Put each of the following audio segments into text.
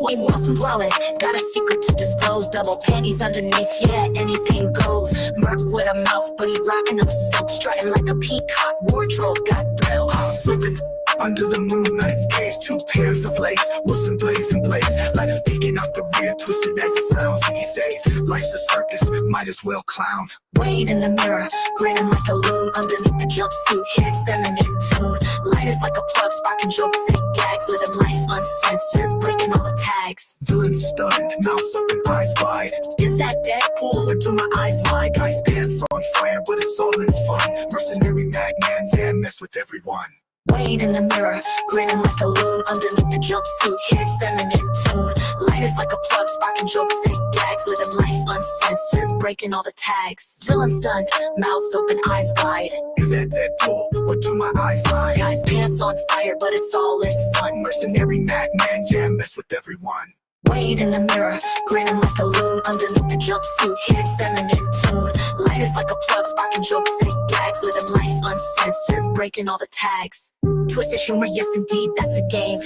WadeWilson dwelling, got a secret to disclose. Double panties underneath, yeah, anything goes. Merc with a mouth, but he rockin' up silk, strutting like a peacock. Wardrobe got thrills. Slipping under the moonlight's gaze, 2 pairs of lace, Wilson blazing blaze, lighters peeking out the rear, twisted as it sounds. He say, life's a circus, might as well clown. Wade in the mirror, grinning like a loon underneath the jumpsuit, hitting feminine tune. Lighters like a plug, sparking jokes and gags, living life uncensored, breaking all the tags. Villain stunned, mouth open, eyes wide. Is that Deadpool or do my eyes lie? Guy's pants on fire, but it's all in fun. Mercenary madman, yeah, mess with everyone. Wade in the mirror, grinning like a loon underneath the jumpsuit, hitting feminine tune. Lighters like a plug, sparking jokes and gags, living life uncensored, breaking all the tags. Villain stunned, mouths open, eyes wide. Is that Deadpool, or do my eyes lie? Guy's pants on fire, but it's all in fun. Mercenary madman, yeah, mess with everyone. Wade in the mirror, grinning like a loon underneath the jumpsuit, hitting feminine tune. Lighters like a plug, sparking jokes and gags, living life uncensored, breaking all the tags. Twisted humor, yes indeed, that's a game.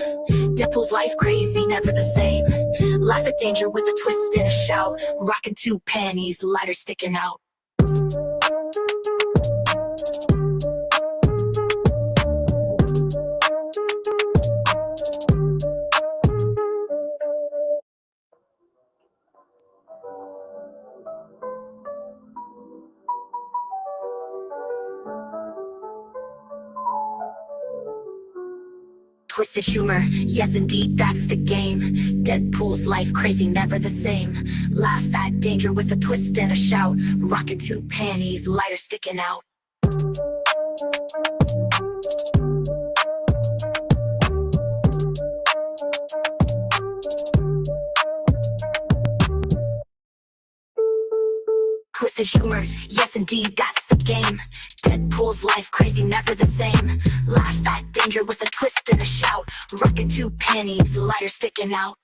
Deadpool's life crazy, never the same. Laugh at danger with a twist and a shout. Rocking 2 panties, lighter sticking out. Twisted humor, yes indeed, that's the game. Deadpool's life crazy, never the same. Laugh at danger with a twist and a shout. Rocking 2 panties, lighter sticking out. Twisted humor, yes indeed, that's the game. Deadpool's life crazy, never the same. Laugh at danger with a twist and a shout. Rocking 2 panties, lighter sticking out.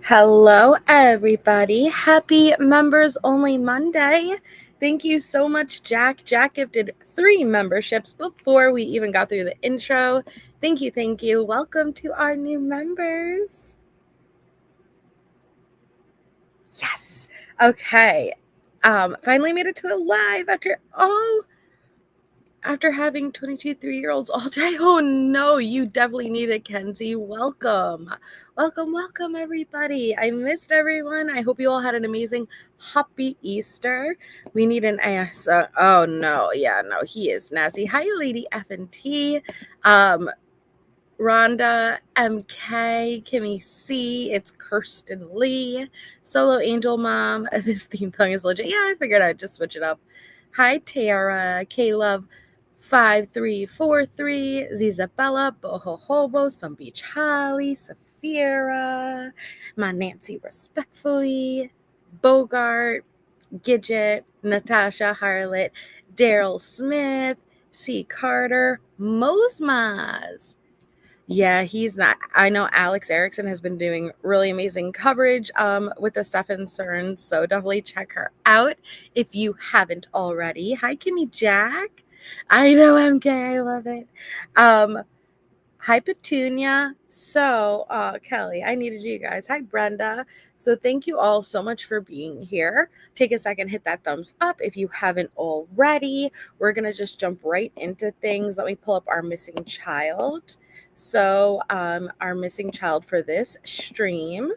Hello, everybody. Happy Members Only Monday. Thank you so much, Jack. Jack gifted 3 memberships before we even got through the intro. Thank you, thank you. Welcome to our new members. Yes. Okay. Finally made it to a live after having 22 3-year-olds all day. Oh no, you definitely need it, Kenzie. Welcome, everybody. I missed everyone. I hope you all had an amazing, happy Easter. We need an ass. Oh no, yeah, no, he is nasty. Hi, Lady F and T, Rhonda, MK, Kimmy C, it's Kirsten Lee, Solo Angel Mom. This theme song is legit. Yeah, I figured I'd just switch it up. Hi, Tara, K-Love, 5343, Zizabella, Boho Hobo, Some Beach Holly, Safira, My Nancy Respectfully, Bogart, Gidget, Natasha Harlot, Daryl Smith, C. Carter, Mosmas. Yeah, he's not. I know Alex Erickson has been doing really amazing coverage with the Stefan Cerns, so definitely check her out if you haven't already. Hi, Kimmy Jack. I know, MK. I love it. Hi, Petunia. So, Kelly, I needed you guys. Hi, Brenda. So thank you all so much for being here. Take a second, hit that thumbs up if you haven't already. We're going to just jump right into things. Let me pull up our missing child. So, our missing child for this stream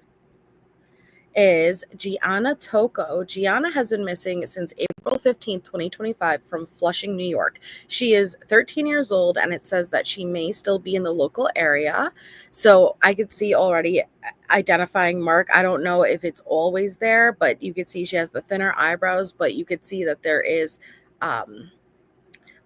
is Gianna Toko. Gianna has been missing since April 15th, 2025 from Flushing, New York. She is 13 years old, and it says that she may still be in the local area. So I could see already identifying mark. I don't know if it's always there, but you could see she has the thinner eyebrows, but you could see that there is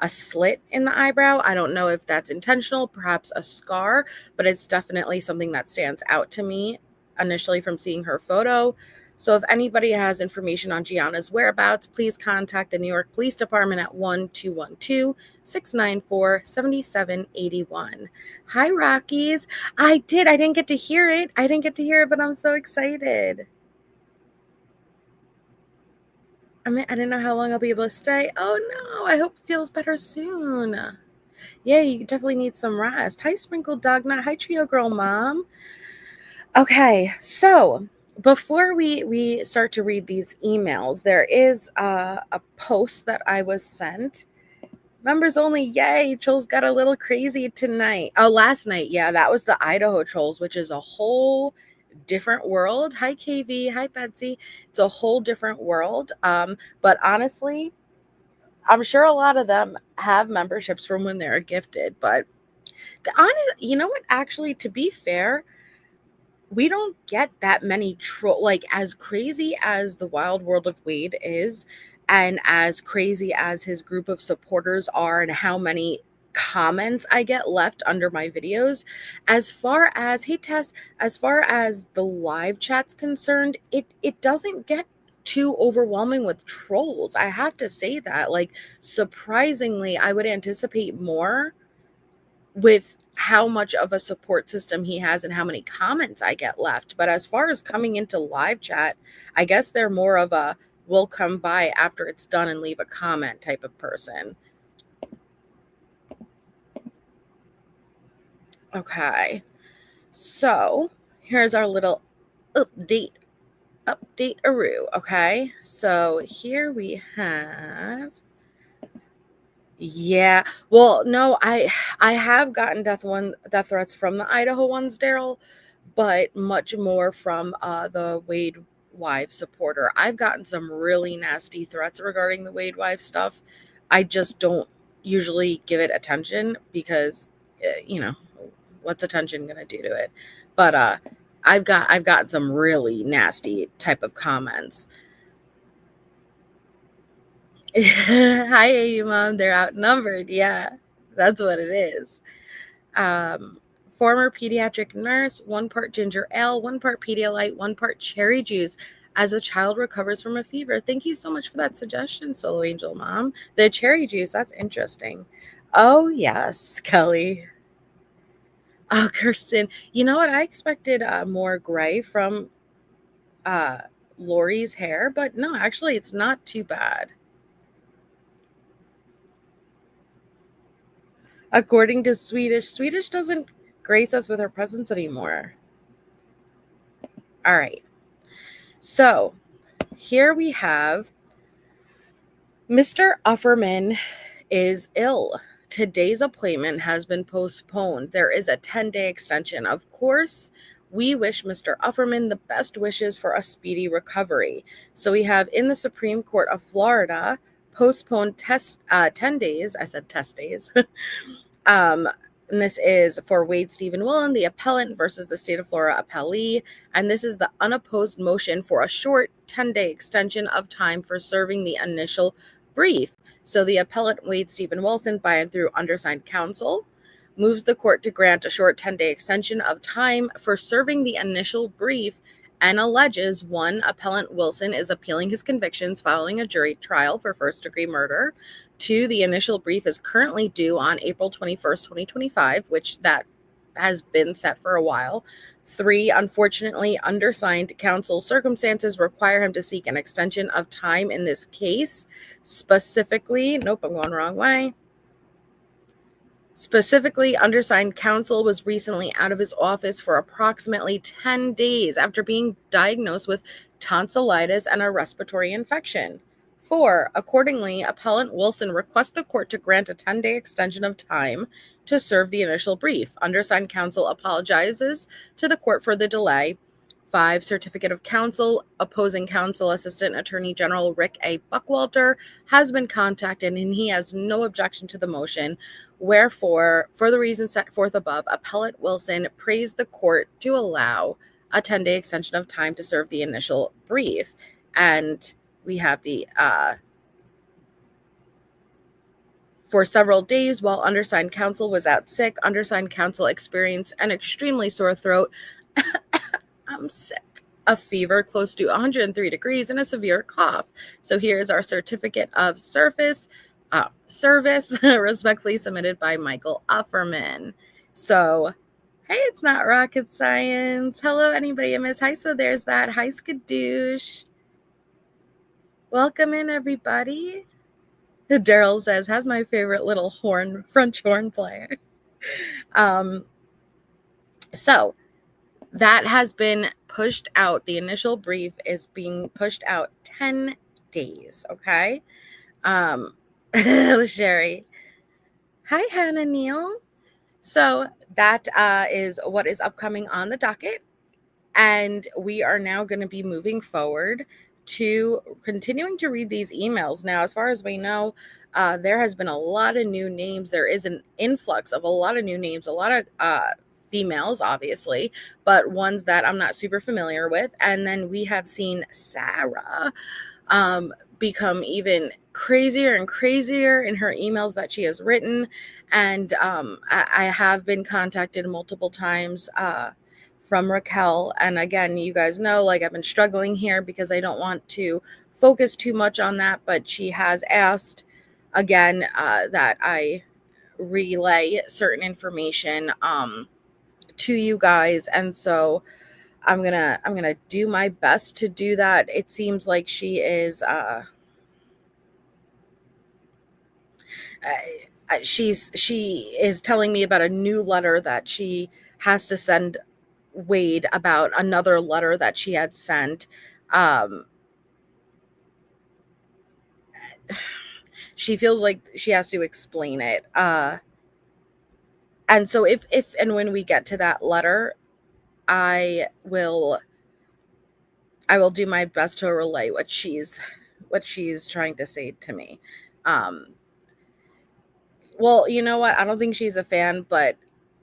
a slit in the eyebrow. I don't know if that's intentional, perhaps a scar, but it's definitely something that stands out to me initially from seeing her photo. So if anybody has information on Gianna's whereabouts, please contact the New York Police Department at 1-212-694-7781. Hi, Rockies. I didn't get to hear it. But I'm so excited. I didn't know how long I'll be able to stay. Oh no, I hope it feels better soon. Yeah, you definitely need some rest. Hi, Sprinkled Dog Nut. Hi, Trio Girl Mom. Okay, so before we start to read these emails, there is a post that I was sent. Members only, yay! Trolls got a little crazy tonight. Oh, last night, yeah, that was the Idaho Trolls, which is a whole different world. Hi, KV. Hi, Betsy. It's a whole different world. But honestly, I'm sure a lot of them have memberships from when they were gifted. But you know what? Actually, to be fair, we don't get that many like as crazy as the wild world of Wade is, and as crazy as his group of supporters are, and how many comments I get left under my videos. As far as, hey Tess, as far as the live chat's concerned, it doesn't get too overwhelming with trolls. I have to say that. Like, surprisingly, I would anticipate more with how much of a support system he has and how many comments I get left. But as far as coming into live chat, I guess they're more of a we'll come by after it's done and leave a comment type of person. Okay, so here's our little update-aroo. Okay, so here we have, yeah, well, no, I have gotten death threats from the Idaho ones, Daryl, but much more from the WadeWives supporter. I've gotten some really nasty threats regarding the WadeWives stuff. I just don't usually give it attention because, what's attention gonna do to it? But I've gotten some really nasty type of comments. Hi, AU Mom. They're outnumbered. Yeah, that's what it is. Former pediatric nurse, 1 part ginger ale, 1 part Pedialyte, 1 part cherry juice as a child recovers from a fever. Thank you so much for that suggestion, Solo Angel Mom. The cherry juice, that's interesting. Oh, yes, Kelly. Oh, Kirsten. You know what? I expected more gray from Lori's hair, but no, actually, it's not too bad. According to Swedish doesn't grace us with her presence anymore. All right. So here we have Mr. Ufferman is ill. Today's appointment has been postponed. There is a 10-day extension. Of course, we wish Mr. Ufferman the best wishes for a speedy recovery. So we have in the Supreme Court of Florida postponed 10 days. I said test days. And this is for Wade Stephen Willen, the appellant, versus the state of Florida appellee. And this is the unopposed motion for a short 10-day extension of time for serving the initial brief. So the appellant, Wade Stephen Wilson, by and through undersigned counsel, moves the court to grant a short 10-day extension of time for serving the initial brief, and alleges 1, appellant Wilson is appealing his convictions following a jury trial for first-degree murder. 2, the initial brief is currently due on April 21st, 2025, which that has been set for a while. 3, unfortunately, undersigned counsel circumstances require him to seek an extension of time in this case. Specifically, nope, I'm going the wrong way. Specifically, undersigned counsel was recently out of his office for approximately 10 days after being diagnosed with tonsillitis and a respiratory infection. 4, accordingly, appellant Wilson requests the court to grant a 10-day extension of time to serve the initial brief. Undersigned counsel apologizes to the court for the delay. 5, certificate of counsel, opposing counsel, Assistant Attorney General Rick A. Buckwalter, has been contacted and he has no objection to the motion. Wherefore, for the reasons set forth above, appellant Wilson praised the court to allow a 10-day extension of time to serve the initial brief. And we have the For several days while undersigned counsel was out sick, undersigned counsel experienced an extremely sore throat. I'm sick. A fever close to 103 degrees and a severe cough. So here's our certificate of service, respectfully submitted by Michael Offerman. So, hey, it's not rocket science. Hello, anybody I miss? Hi, so there's that. Hi, Skadoosh. Welcome in, everybody. Daryl says, how's my favorite little French horn player? So that has been pushed out. The initial brief is being pushed out 10 days. Okay. Sherry. Hi, Hannah Neal. So that is what is upcoming on the docket. And we are now going to be moving forward to continuing to read these emails. Now, as far as we know, there has been a lot of new names. There is an influx of a lot of new names, a lot of females, obviously, but ones that I'm not super familiar with. And then we have seen Sarah become even crazier and crazier in her emails that she has written. And I have been contacted multiple times from Raquel. And again, you guys know, like, I've been struggling here because I don't want to focus too much on that, but she has asked again that I relay certain information to you guys. And so I'm gonna do my best to do that. It seems like she is she is telling me about a new letter that she has to send Wade about another letter that she had sent. She feels like she has to explain it. And so if and when we get to that letter, I will do my best to relay what she's trying to say to me. Well, you know what? I don't think she's a fan, but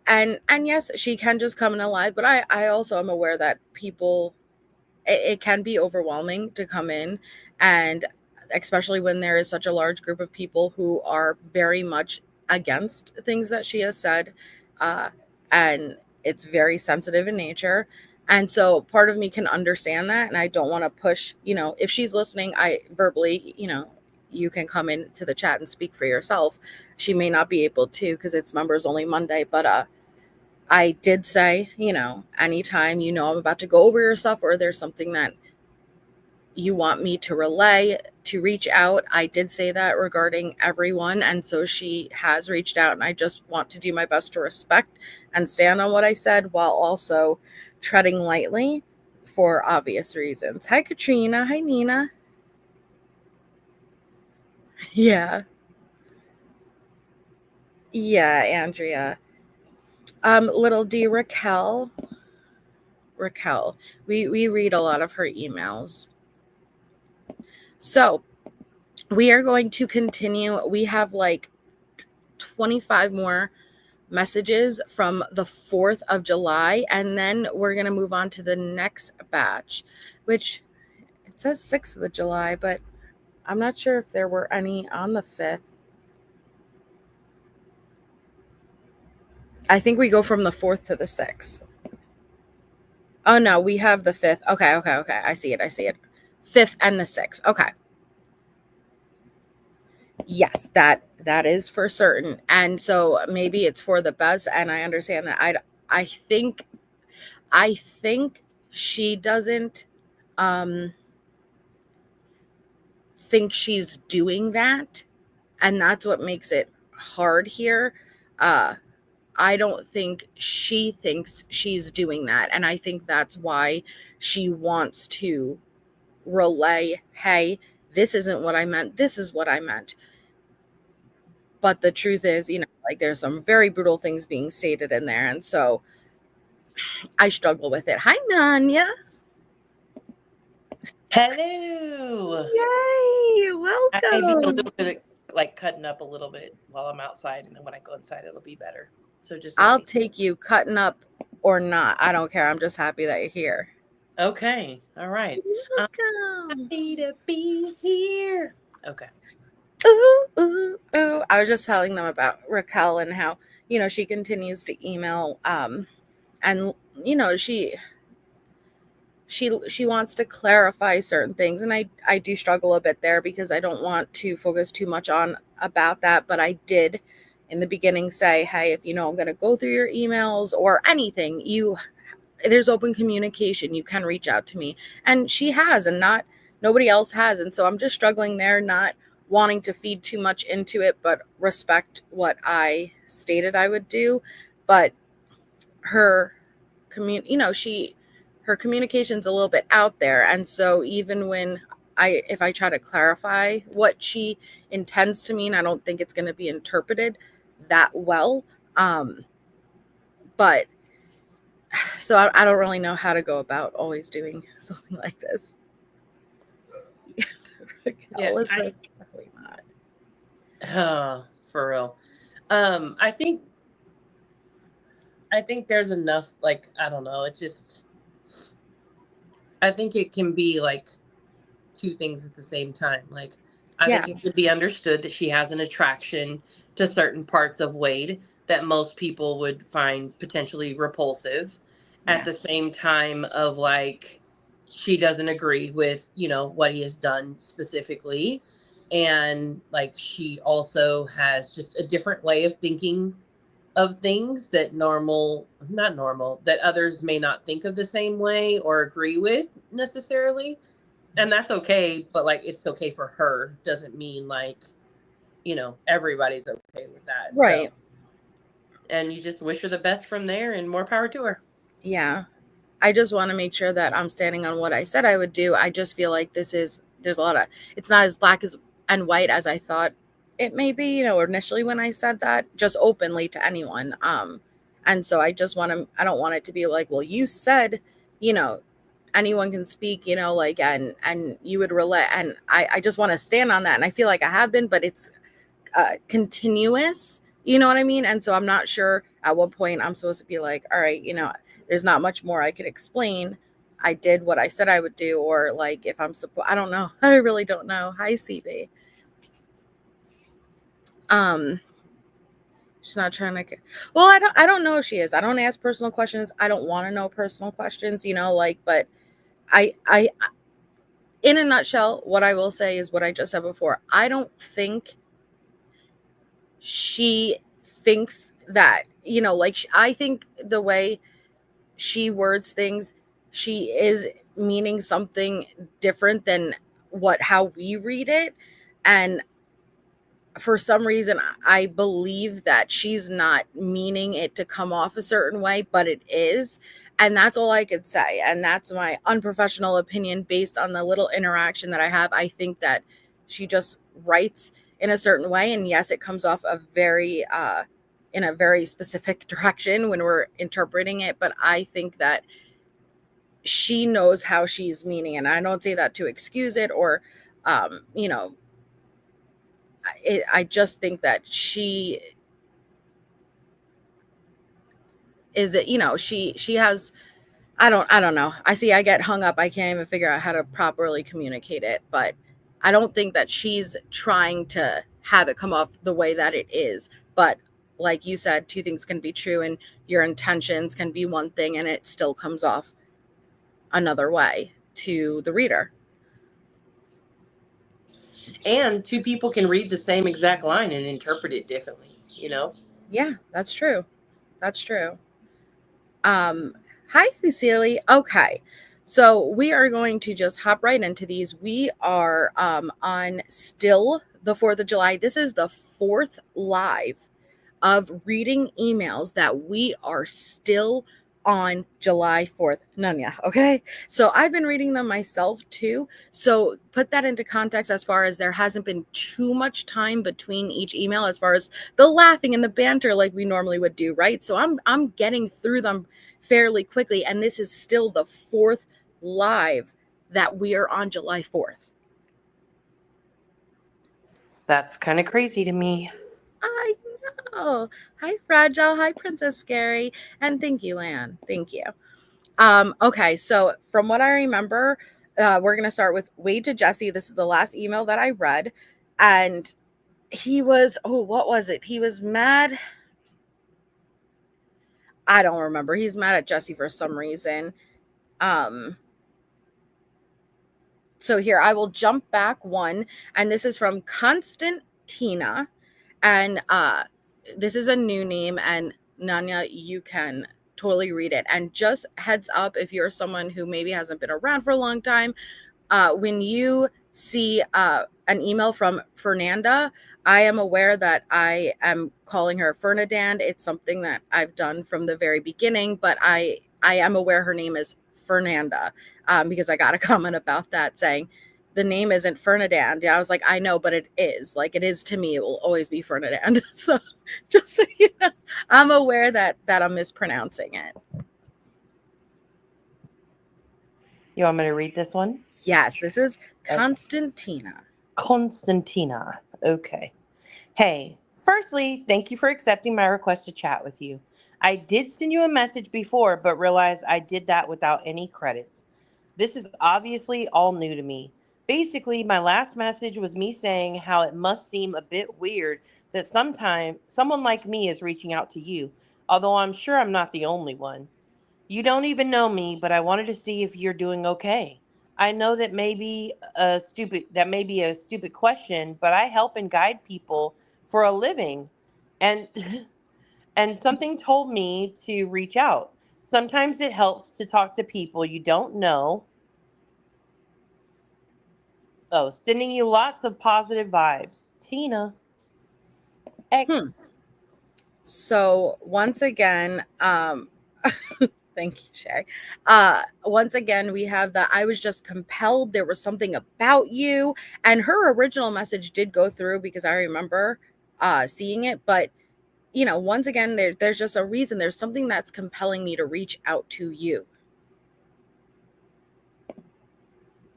and yes, she can just come in alive, but I also am aware that people, it can be overwhelming to come in, and especially when there is such a large group of people who are very much against things that she has said, and it's very sensitive in nature. And so part of me can understand that, and I don't want to push, if she's listening, I verbally, you can come into the chat and speak for yourself. She may not be able to because it's members only Monday, but I did say, anytime I'm about to go over your stuff or there's something that you want me to relay, to reach out. I did say that regarding everyone. And so she has reached out, and I just want to do my best to respect and stand on what I said while also treading lightly for obvious reasons. Hi, Katrina. Hi, Nina. Yeah. Yeah, Andrea. Little D, Raquel. We read a lot of her emails. So we are going to continue. We have like 25 more messages from the 4th of July, and then we're going to move on to the next batch, which it says 6th of July, but I'm not sure if there were any on the 5th. I think we go from the 4th to the 6th. Oh no, we have the 5th. Okay. I see it. 5th and the 6th. Okay. Yes, that is for certain. And so maybe it's for the best, and I understand that. I think she doesn't think she's doing that, and that's what makes it hard here. I don't think she thinks she's doing that, and I think that's why she wants to relay, hey, this isn't what I meant, this is what I meant. But the truth is, like, there's some very brutal things being stated in there, and so I struggle with it. Hi, Nanya. Hello. Yay, welcome. I may be a little bit like cutting up a little bit while I'm outside, and then when I go inside, it'll be better. So I'll take you cutting up or not. I don't care. I'm just happy that you're here. Okay. All right. Welcome. I'm happy to be here. Okay. Ooh. I I was just telling them about Raquel and how, you know, she continues to email, and, you know, she wants to clarify certain things. And I do struggle a bit there because I don't want to focus too much on about that. But I did in the beginning say, hey, if you know I'm going to go through your emails or anything, there's open communication. You can reach out to me. And she has, and nobody else has. And so I'm just struggling there, not wanting to feed too much into it, but respect what I stated I would do. But her her communication's a little bit out there. And so even when if I try to clarify what she intends to mean, I don't think it's going to be interpreted that well. But so I don't really know how to go about always doing something like this. Definitely not. For real. I think there's enough, like, I don't know. I think it can be like two things at the same time. Like, I think it should be understood that she has an attraction to certain parts of Wade that most people would find potentially repulsive. At the same time of, like, she doesn't agree with, you know, what he has done specifically. And, like, she also has just a different way of thinking of things that that others may not think of the same way or agree with necessarily. And that's okay, but, like, it's okay for her doesn't mean, like, you know, everybody's okay with that. Right. So, and you just wish her the best from there, and more power to her. Yeah. I just want to make sure that I'm standing on what I said I would do. I just feel like there's a lot of, it's not as black and white as I thought it may be, you know, initially when I said that, just openly to anyone. And so I don't want it to be like, well, you said, you know, anyone can speak, you know, like, and you would relate. And I just want to stand on that. And I feel like I have been, but it's continuous, you know what I mean? And so I'm not sure at what point I'm supposed to be like, all right, you know, there's not much more I could explain. I did what I said I would do, or like if I'm I don't know. I really don't know. Hi, CB. She's not trying to well, I don't know if she is. I don't ask personal questions. I don't want to know personal questions, you know, like, but I in a nutshell, what I will say is what I just said before. I don't think she thinks that, you know, like, I think the way she words things, she is meaning something different than how we read it. And for some reason, I believe that she's not meaning it to come off a certain way, but it is. And that's all I could say. And that's my unprofessional opinion based on the little interaction that I have. I think that she just writes in a certain way. And yes, it comes off in a very specific direction when we're interpreting it. But I think that she knows how she's meaning. And I don't say that to excuse it or, you know, I just think that she is, you know, she has, I don't know. I get hung up. I can't even figure out how to properly communicate it, but I don't think that she's trying to have it come off the way that it is. But like you said, two things can be true, and your intentions can be one thing and it still comes off another way to the reader. And two people can read the same exact line and interpret it differently, you know? Yeah, that's true. That's true. Hi, Fusili. Okay. So we are going to just hop right into these. We are on still the 4th of July. This is the 4th live of reading emails that we are still on July 4th. Nanya, okay? So I've been reading them myself too. So put that into context as far as there hasn't been too much time between each email as far as the laughing and the banter like we normally would do, right? So I'm getting through them fairly quickly, and this is still the 4th live that we are on July 4th. That's kind of crazy to me. I know. Hi, Fragile. Hi, Princess Scary. And thank you, Lan. Thank you. Okay, so from what I remember, we're going to start with Wade to Jesse. This is the last email that I read. And he was, what was it? He was mad. I don't remember. He's mad at Jesse for some reason. So here, I will jump back one, and this is from Constantina, and this is a new name, and Nanya, you can totally read it. And just heads up, if you're someone who maybe hasn't been around for a long time, when you see an email from Fernanda, I am aware that I am calling her Fernandand. It's something that I've done from the very beginning, but I am aware her name is Fernanda, because I got a comment about that saying the name isn't Fernandand. Yeah, I was like, I know, but it is. Like, it is to me. It will always be Fernandand. So just so you know, I'm aware that I'm mispronouncing it. You want me to read this one? Yes, this is Constantina. Constantina. Okay. Hey, firstly, thank you for accepting my request to chat with you. I did send you a message before, but realized I did that without any credits. This is obviously all new to me. Basically, my last message was me saying how it must seem a bit weird that sometimes someone like me is reaching out to you, although I'm sure I'm not the only one. You don't even know me, but I wanted to see if you're doing okay. I know that may be a stupid question, but I help and guide people for a living. And and something told me to reach out. Sometimes it helps to talk to people you don't know. Oh, sending you lots of positive vibes. Tina. X. So once again, thank you, Shay. Once again, we have that I was just compelled. There was something about you. And her original message did go through because I remember seeing it. But, once again, there's just a reason. There's something that's compelling me to reach out to you.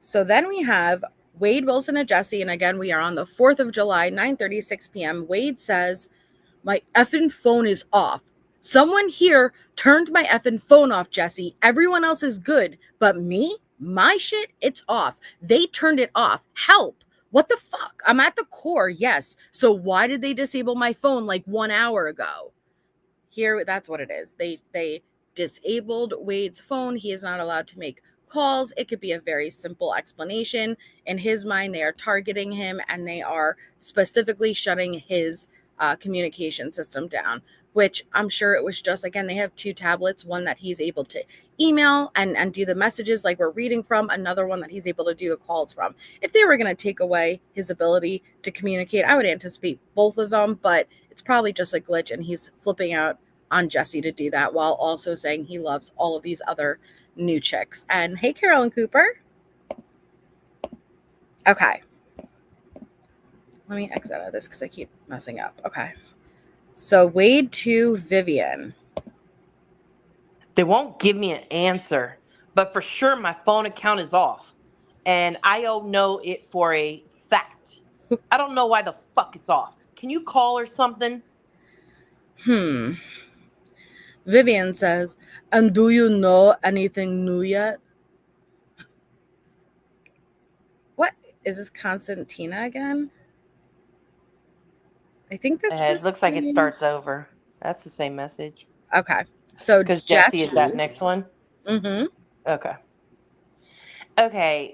So then we have Wade, Wilson, and Jesse. And again, we are on the 4th of July, 9:36 p.m. Wade says, my effing phone is off. Someone here turned my effing phone off, Jesse. Everyone else is good, but me, my shit, it's off. They turned it off. Help. What the fuck? I'm at the core, yes. So why did they disable my phone like 1 hour ago? Here, that's what it is. They disabled Wade's phone. He is not allowed to make calls. It could be a very simple explanation. In his mind, they are targeting him and they are specifically shutting his communication system down, which I'm sure it was just, again, they have 2 tablets, one that he's able to email and do the messages like we're reading from, another one that he's able to do the calls from. If they were going to take away his ability to communicate, I would anticipate both of them, but it's probably just a glitch and he's flipping out on Jesse to do that while also saying he loves all of these other new chicks. And hey, Carolyn Cooper. Okay. Let me exit out of this because I keep messing up. Okay. So Wade to Vivian. They won't give me an answer, but for sure my phone account is off. And I don't know it for a fact. I don't know why the fuck it's off. Can you call or something? Vivian says, and do you know anything new yet? What? Is this Constantina again? I think that's It looks like it starts over. That's the same message. Okay. So because Jesse is that next one. Mm-hmm. Okay.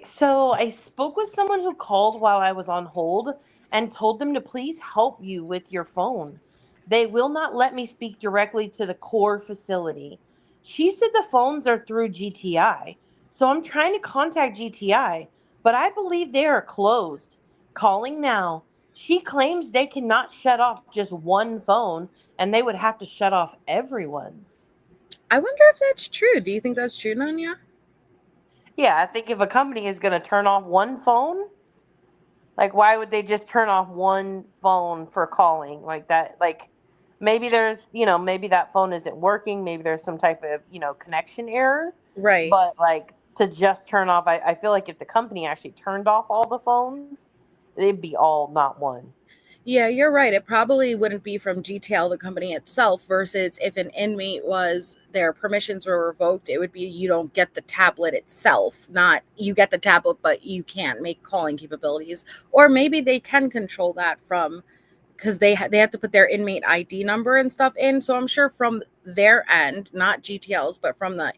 So I spoke with someone who called while I was on hold and told them to please help you with your phone. They will not let me speak directly to the core facility. She said the phones are through GTI. So I'm trying to contact GTI, but I believe they are closed. Calling now. She claims they cannot shut off just one phone and they would have to shut off everyone's. I wonder if that's true. Do you think that's true, Nanya? Yeah, I think if a company is going to turn off one phone, like why would they just turn off one phone for calling like that? Like maybe there's, maybe that phone isn't working. Maybe there's some type of, connection error. Right. But like to just turn off, I feel like if the company actually turned off all the phones, they'd be all not one. Yeah, you're right. It probably wouldn't be from GTL, the company itself, versus if an inmate their permissions were revoked, it would be you don't get the tablet itself, not you get the tablet, but you can't make calling capabilities. Or maybe they can control that from because they have to put their inmate ID number and stuff in. So I'm sure from their end, not GTL's, but from the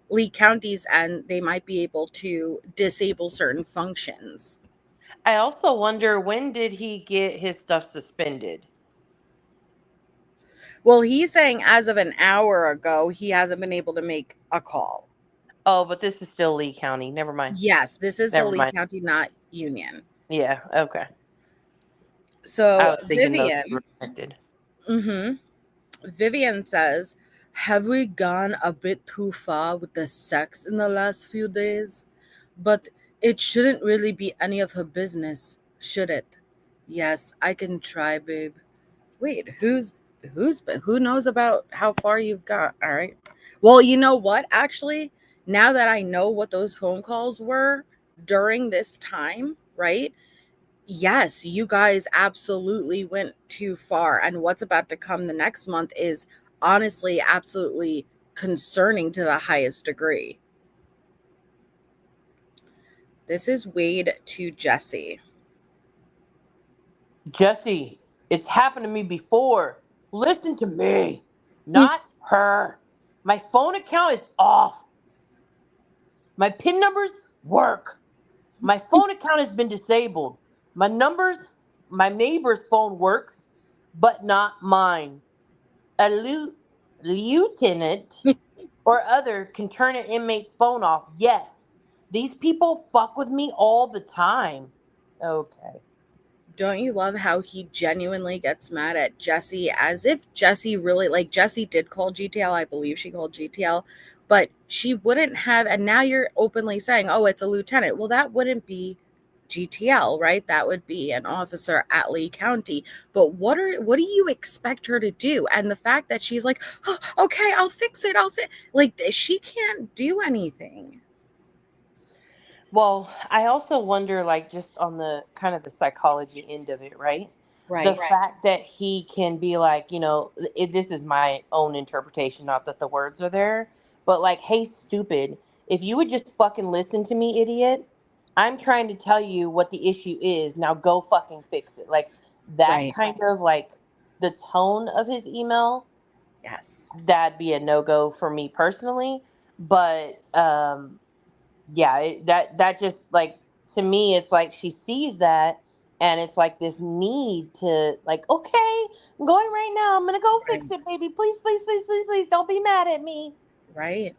Lee County's end, they might be able to disable certain functions. I also wonder, when did he get his stuff suspended? Well, he's saying as of an hour ago, he hasn't been able to make a call. Oh, but this is still Lee County. Never mind. Yes, this is Never the Lee mind. County, not Union. Yeah, okay. I So was thinking those were connected. Vivian says, have we gone a bit too far with the sex in the last few days? But it shouldn't really be any of her business, should it? Yes, I can try, babe. Wait, who knows about how far you've got? All right. Well, you know what? Actually, now that I know what those phone calls were during this time, right? Yes, you guys absolutely went too far. And what's about to come the next month is honestly absolutely concerning to the highest degree. This is Wade to Jesse. Jesse, it's happened to me before. Listen to me, not her. My phone account is off. My PIN numbers work. My phone account has been disabled. My neighbor's phone works, but not mine. A lieutenant or other can turn an inmate's phone off. Yes, these people fuck with me all the time. Okay. Don't you love how he genuinely gets mad at Jesse, as if Jesse really, like, Jesse did call GTL. I believe she called GTL, but she wouldn't have. And now you're openly saying, oh, it's a lieutenant. Well, that wouldn't be GTL, right? That would be an officer at Lee County. But what do you expect her to do? And the fact that she's like, oh, okay, I'll fix it. Like, she can't do anything. Well, I also wonder, like, just on the kind of the psychology end of it, right? Right. The fact that he can be like, this is my own interpretation, not that the words are there, but like, hey, stupid, if you would just fucking listen to me, idiot, I'm trying to tell you what the issue is. Now go fucking fix it. Like, that kind of like the tone of his email. Yes. That'd be a no-go for me personally. But, yeah, that just, like, to me, it's like she sees that, and it's like this need to, like, okay, I'm going right now. I'm gonna go fix it, baby. Please, please, please, please, please, don't be mad at me. Right.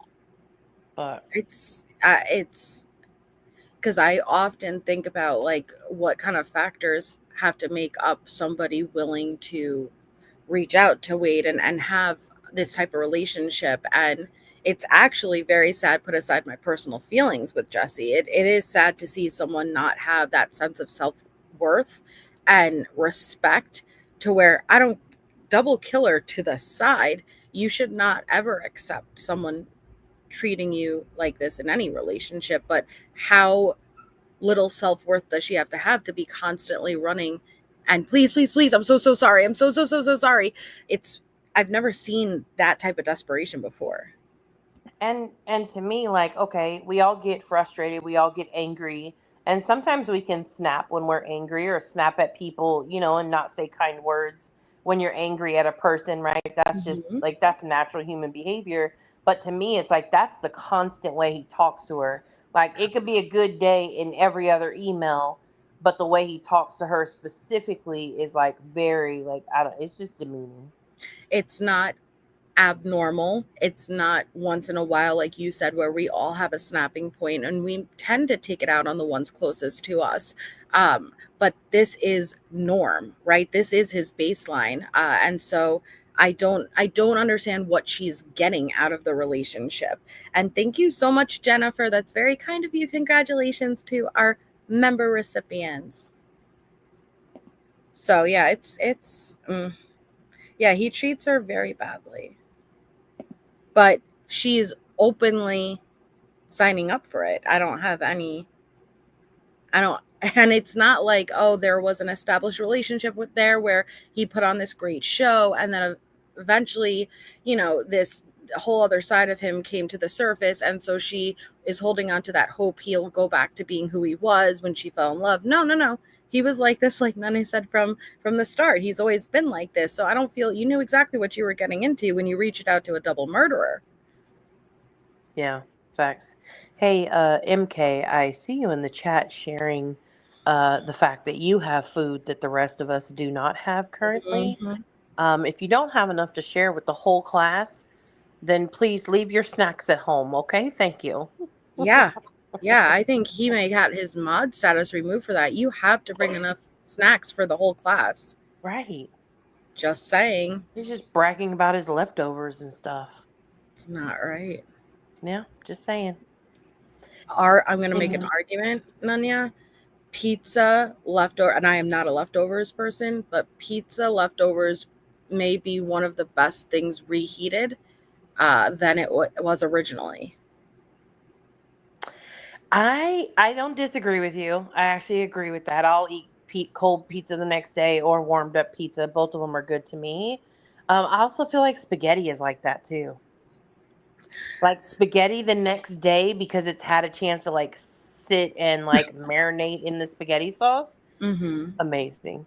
But It's because I often think about, like, what kind of factors have to make up somebody willing to reach out to Wade and have this type of relationship. And it's actually very sad, put aside my personal feelings with Jesse. It is sad to see someone not have that sense of self-worth and respect, to where I don't double killer to the side. You should not ever accept someone treating you like this in any relationship. But how little self-worth does she have to be constantly running and please, please, please, I'm so sorry, I'm so sorry. I've never seen that type of desperation before. and to me, like, okay, we all get frustrated, we all get angry, and sometimes we can snap when we're angry, or snap at people, and not say kind words when you're angry at a person, right? That's just like, that's natural human behavior. But to me, it's like, that's the constant way he talks to her. Like, it could be a good day in every other email, but the way he talks to her specifically is like very, like, it's just demeaning. It's not abnormal. It's not once in a while, like you said, where we all have a snapping point and we tend to take it out on the ones closest to us. But this is norm, right? This is his baseline. And so I don't understand what she's getting out of the relationship. And thank you so much, Jennifer. That's very kind of you. Congratulations to our member recipients. So yeah, yeah, he treats her very badly, but she's openly signing up for it. And it's not like, oh, there was an established relationship where he put on this great show, and then eventually, this whole other side of him came to the surface, and so she is holding on to that hope he'll go back to being who he was when she fell in love. No. He was like this, like Nani said from the start. He's always been like this. So I don't feel you knew exactly what you were getting into when you reached out to a double murderer. Yeah, facts. Hey, MK, I see you in the chat sharing the fact that you have food that the rest of us do not have currently. If you don't have enough to share with the whole class, then please leave your snacks at home, okay? Thank you. Yeah. Yeah, I think he may have his mod status removed for that. You have to bring enough snacks for the whole class. Right. Just saying. He's just bragging about his leftovers and stuff. It's not right. Yeah, just saying. I'm going to make an argument, Nanya. Pizza leftover, and I am not a leftovers person, but pizza leftovers may be one of the best things reheated than it was originally. I don't disagree with you. I actually agree with that. I'll eat cold pizza the next day or warmed up pizza. Both of them are good to me. I also feel like spaghetti is like that too. Like spaghetti the next day because it's had a chance to like sit and like marinate in the spaghetti sauce. Amazing.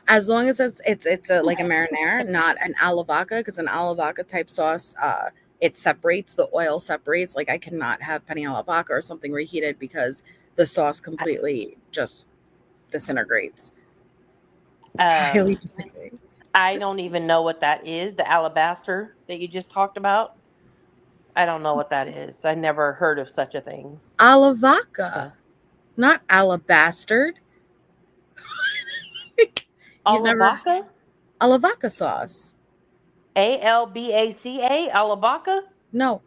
As long as it's like a marinara, not an alla vodka, because an alla vodka type sauce, it separates, the oil separates. Like I cannot have penne alla vodka or something reheated because the sauce completely just disintegrates. Highly disagree. I don't even know what that is. The alabaster that you just talked about. I don't know what that is. I never heard of such a thing. Alla vodka, not alabastard. Alabaca? Alavaca sauce. ALBACA? Alabaca? No,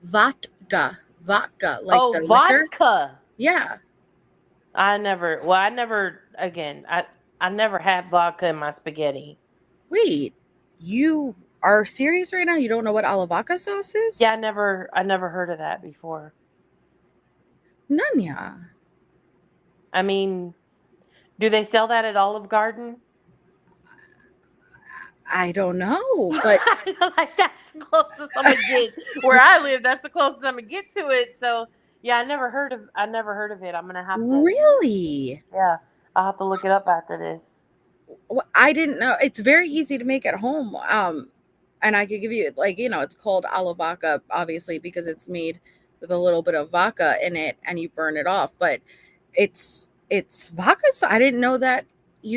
vodka. Vodka. Like oh, the vodka. Liquor. Yeah. I never had vodka in my spaghetti. Wait, you are serious right now? You don't know what alavaca sauce is? Yeah, I never heard of that before. Nanya. I mean, do they sell that at Olive Garden? I don't know, but like that's the closest I'm gonna get where I live. That's the closest I'm gonna get to it. So yeah, I never heard of it. I'm gonna have to. Really? Yeah, I'll have to look it up after this. Well, I didn't know. It's very easy to make at home. And I could give you it's called alavaca, obviously, because it's made with a little bit of vodka in it, and you burn it off. But it's vodka. So I didn't know that I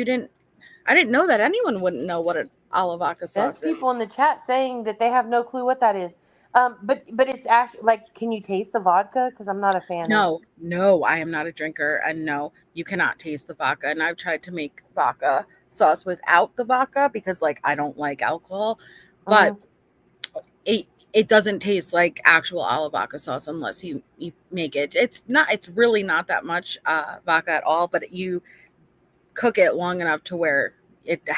didn't know that anyone wouldn't know what an alavaca sauce is. There's people in the chat saying that they have no clue what that is. But it's actually like, can you taste the vodka? Because I'm not a fan. No, I am not a drinker, and no, you cannot taste the vodka. And I've tried to make vodka sauce without the vodka because I don't like alcohol, but it doesn't taste like actual alavaca sauce unless you make it. It's really not that much vodka at all, but you cook it long enough to where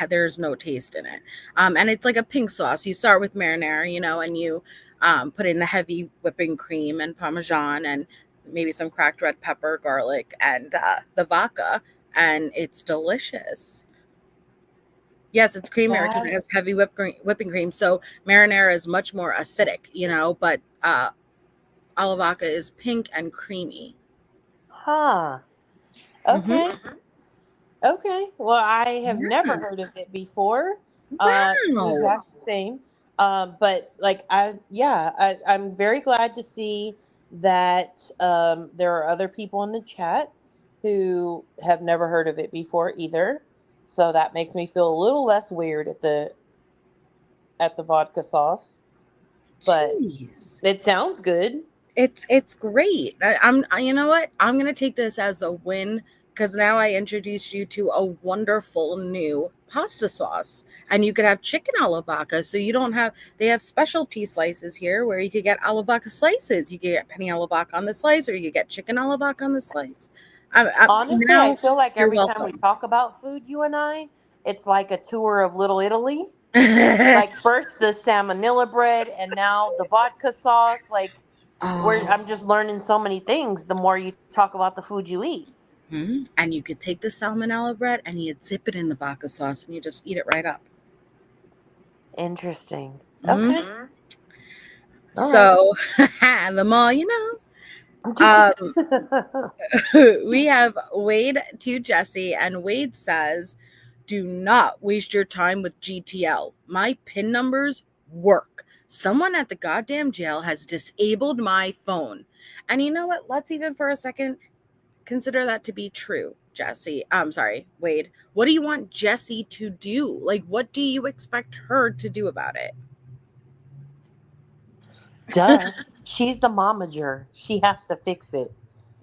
there's no taste in it. And it's like a pink sauce. You start with marinara, and you put in the heavy whipping cream and Parmesan and maybe some cracked red pepper, garlic, and the vodka, and it's delicious. Yes, it's creamier because it has heavy whipping cream. So marinara is much more acidic, but alavaca is pink and creamy. Huh. Okay. Okay. Well, I have never heard of it before. Wow. Exactly the same. But I'm very glad to see that there are other people in the chat who have never heard of it before either. So that makes me feel a little less weird at the vodka sauce. But it sounds good. It's great. You know what? I'm gonna take this as a win because now I introduced you to a wonderful new pasta sauce, and you could have chicken alla vodka. So you don't have. They have specialty slices here where you could get alla vodka slices. You could get penne alla vodka on the slice, or you could get chicken alla vodka on the slice. Honestly, I feel like every time we talk about food, you and I, it's like a tour of Little Italy. Like first the salmonella bread, and now the vodka sauce. I'm just learning so many things the more you talk about the food you eat. And you could take the salmonella bread and you dip it in the vodka sauce and you just eat it right up. Interesting. Okay. So the more you know. Um, we have Wade to Jesse, and Wade says, "Do not waste your time with GTL. My PIN numbers work. Someone at the goddamn jail has disabled my phone." And you know what? Let's even for a second consider that to be true, Jesse. I'm sorry, Wade. What do you want Jesse to do? Like, what do you expect her to do about it? Duh. She's the momager. She has to fix it.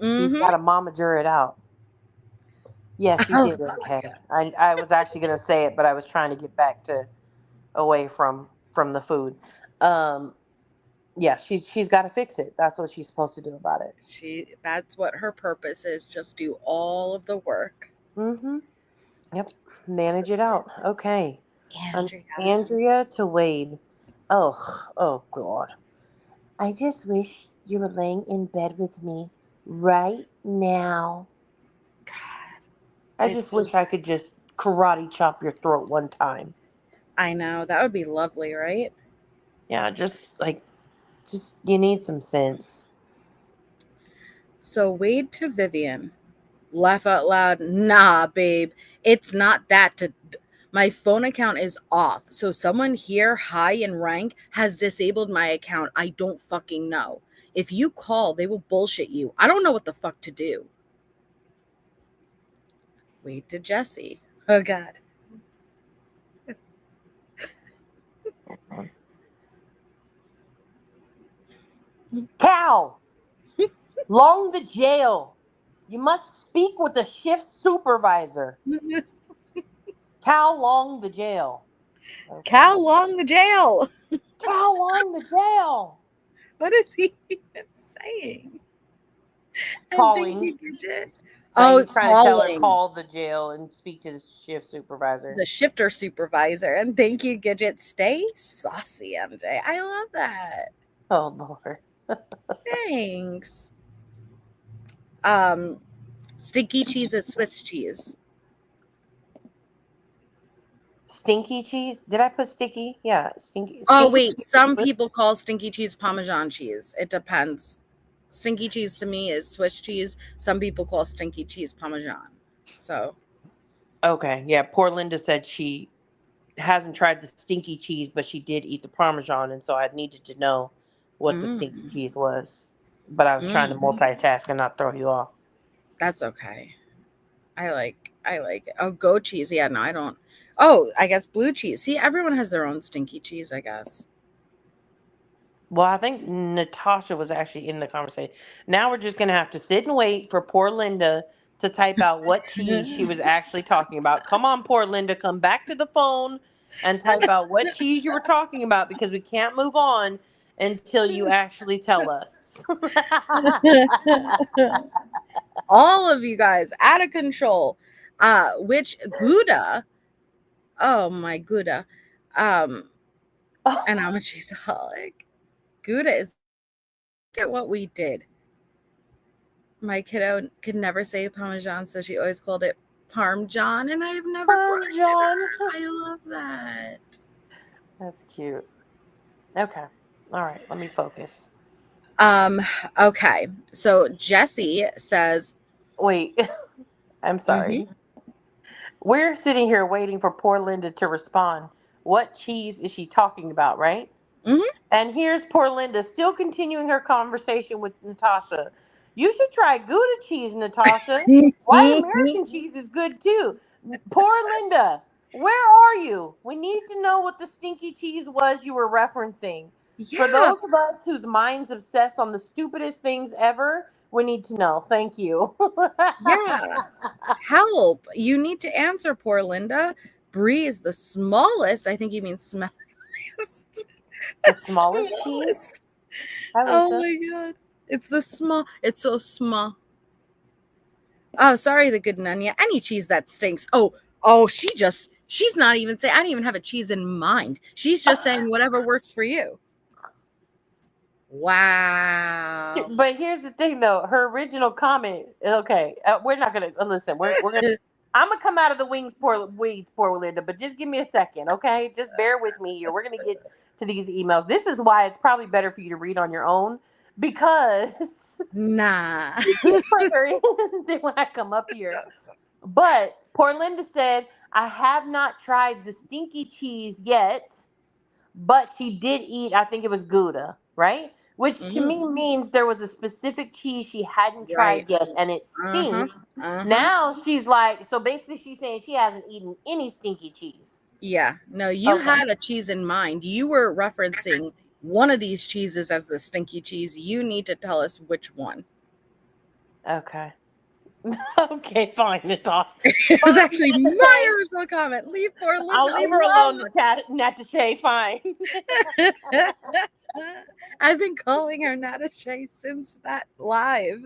She's got to momager it out. Yes, you Oh, did, MK. I was actually going to say it, but I was trying to get back to away from the food. Yeah, she's got to fix it. That's what she's supposed to do about it. That's what her purpose is. Just do all of the work. Yep. Manage it out. Okay. Andrea. Andrea to Wade. Oh God. I just wish you were laying in bed with me right now. God. I just wish I could just karate chop your throat one time. I know. That would be lovely, right? Yeah, just you need some sense. So Wade to Vivian. Laugh out loud. Nah, babe. It's not that. My phone account is off. So someone here high in rank has disabled my account. I don't fucking know. If you call, they will bullshit you. I don't know what the fuck to do. Wade to Jesse. Oh, God. Cal! Long the jail. You must speak with the shift supervisor. Cal Long the jail. Okay. Cal Long the jail. Cal Long the jail. What is he even saying? Calling. Oh, he's trying to tell her call the jail and speak to the shift supervisor. The shifter supervisor. And thank you, Gidget. Stay saucy, MJ. I love that. Oh, Lord. Thanks. Stinky cheese is Swiss cheese. Stinky cheese? Did I put sticky? Yeah, stinky. Oh, wait. Some people call stinky cheese Parmesan cheese. It depends. Stinky cheese to me is Swiss cheese. Some people call stinky cheese Parmesan. So. Okay. Yeah. Poor Linda said she hasn't tried the stinky cheese, but she did eat the Parmesan. And so I needed to know what the stinky cheese was. But I was trying to multitask and not throw you off. That's okay. I like it. Oh, goat cheese. Yeah, no, I don't. Oh, I guess blue cheese. See, everyone has their own stinky cheese, I guess. Well, I think Natasha was actually in the conversation. Now we're just going to have to sit and wait for poor Linda to type out what cheese she was actually talking about. Come on, poor Linda, come back to the phone and type out what cheese you were talking about, because we can't move on until you actually tell us. All of you guys out of control. Which Gouda? Oh my Gouda. And I'm a cheeseaholic. Gouda is, look at what we did. My kiddo could never say Parmesan, so she always called it Parmesan, and I have never corrected her. I love that. That's cute. Okay. All right, let me focus. Okay. So Jesse says, wait, I'm sorry. We're sitting here waiting for poor Linda to respond. What cheese is she talking about, right? And here's poor Linda still continuing her conversation with Natasha. You should try Gouda cheese, Natasha. White American cheese is good too. Poor Linda, where are you? We need to know what the stinky cheese was you were referencing. For those of us whose minds obsess on the stupidest things ever, we need to know. Thank you. Help. You need to answer, poor Linda. Brie is the smallest. I think you mean smelliest. The smallest cheese? Oh my God. It's the small. It's so small. Oh, sorry, the good Nunya. Any cheese that stinks. Oh, she's not even saying, I didn't even have a cheese in mind. She's just saying whatever works for you. Wow. But here's the thing, though. Her original comment. Okay, we're not gonna listen. We're gonna. I'm gonna come out of the weeds, poor Linda. But just give me a second, okay? Just bear with me here. We're gonna get to these emails. This is why it's probably better for you to read on your own, because Nah. she gets further in than when I come up here. But poor Linda said, I have not tried the stinky cheese yet, but she did eat, I think it was Gouda, right? Which to me means there was a specific cheese she hadn't tried Right. yet and it stinks. Now she's like, so basically she's saying she hasn't eaten any stinky cheese. Yeah. No, you had a cheese in mind. You were referencing one of these cheeses as the stinky cheese. You need to tell us which one. Okay. Okay, fine, Natasha. It was actually my original comment. Leave poor Linda I'll leave her alone, Natasha. Fine. I've been calling her Natasha since that live.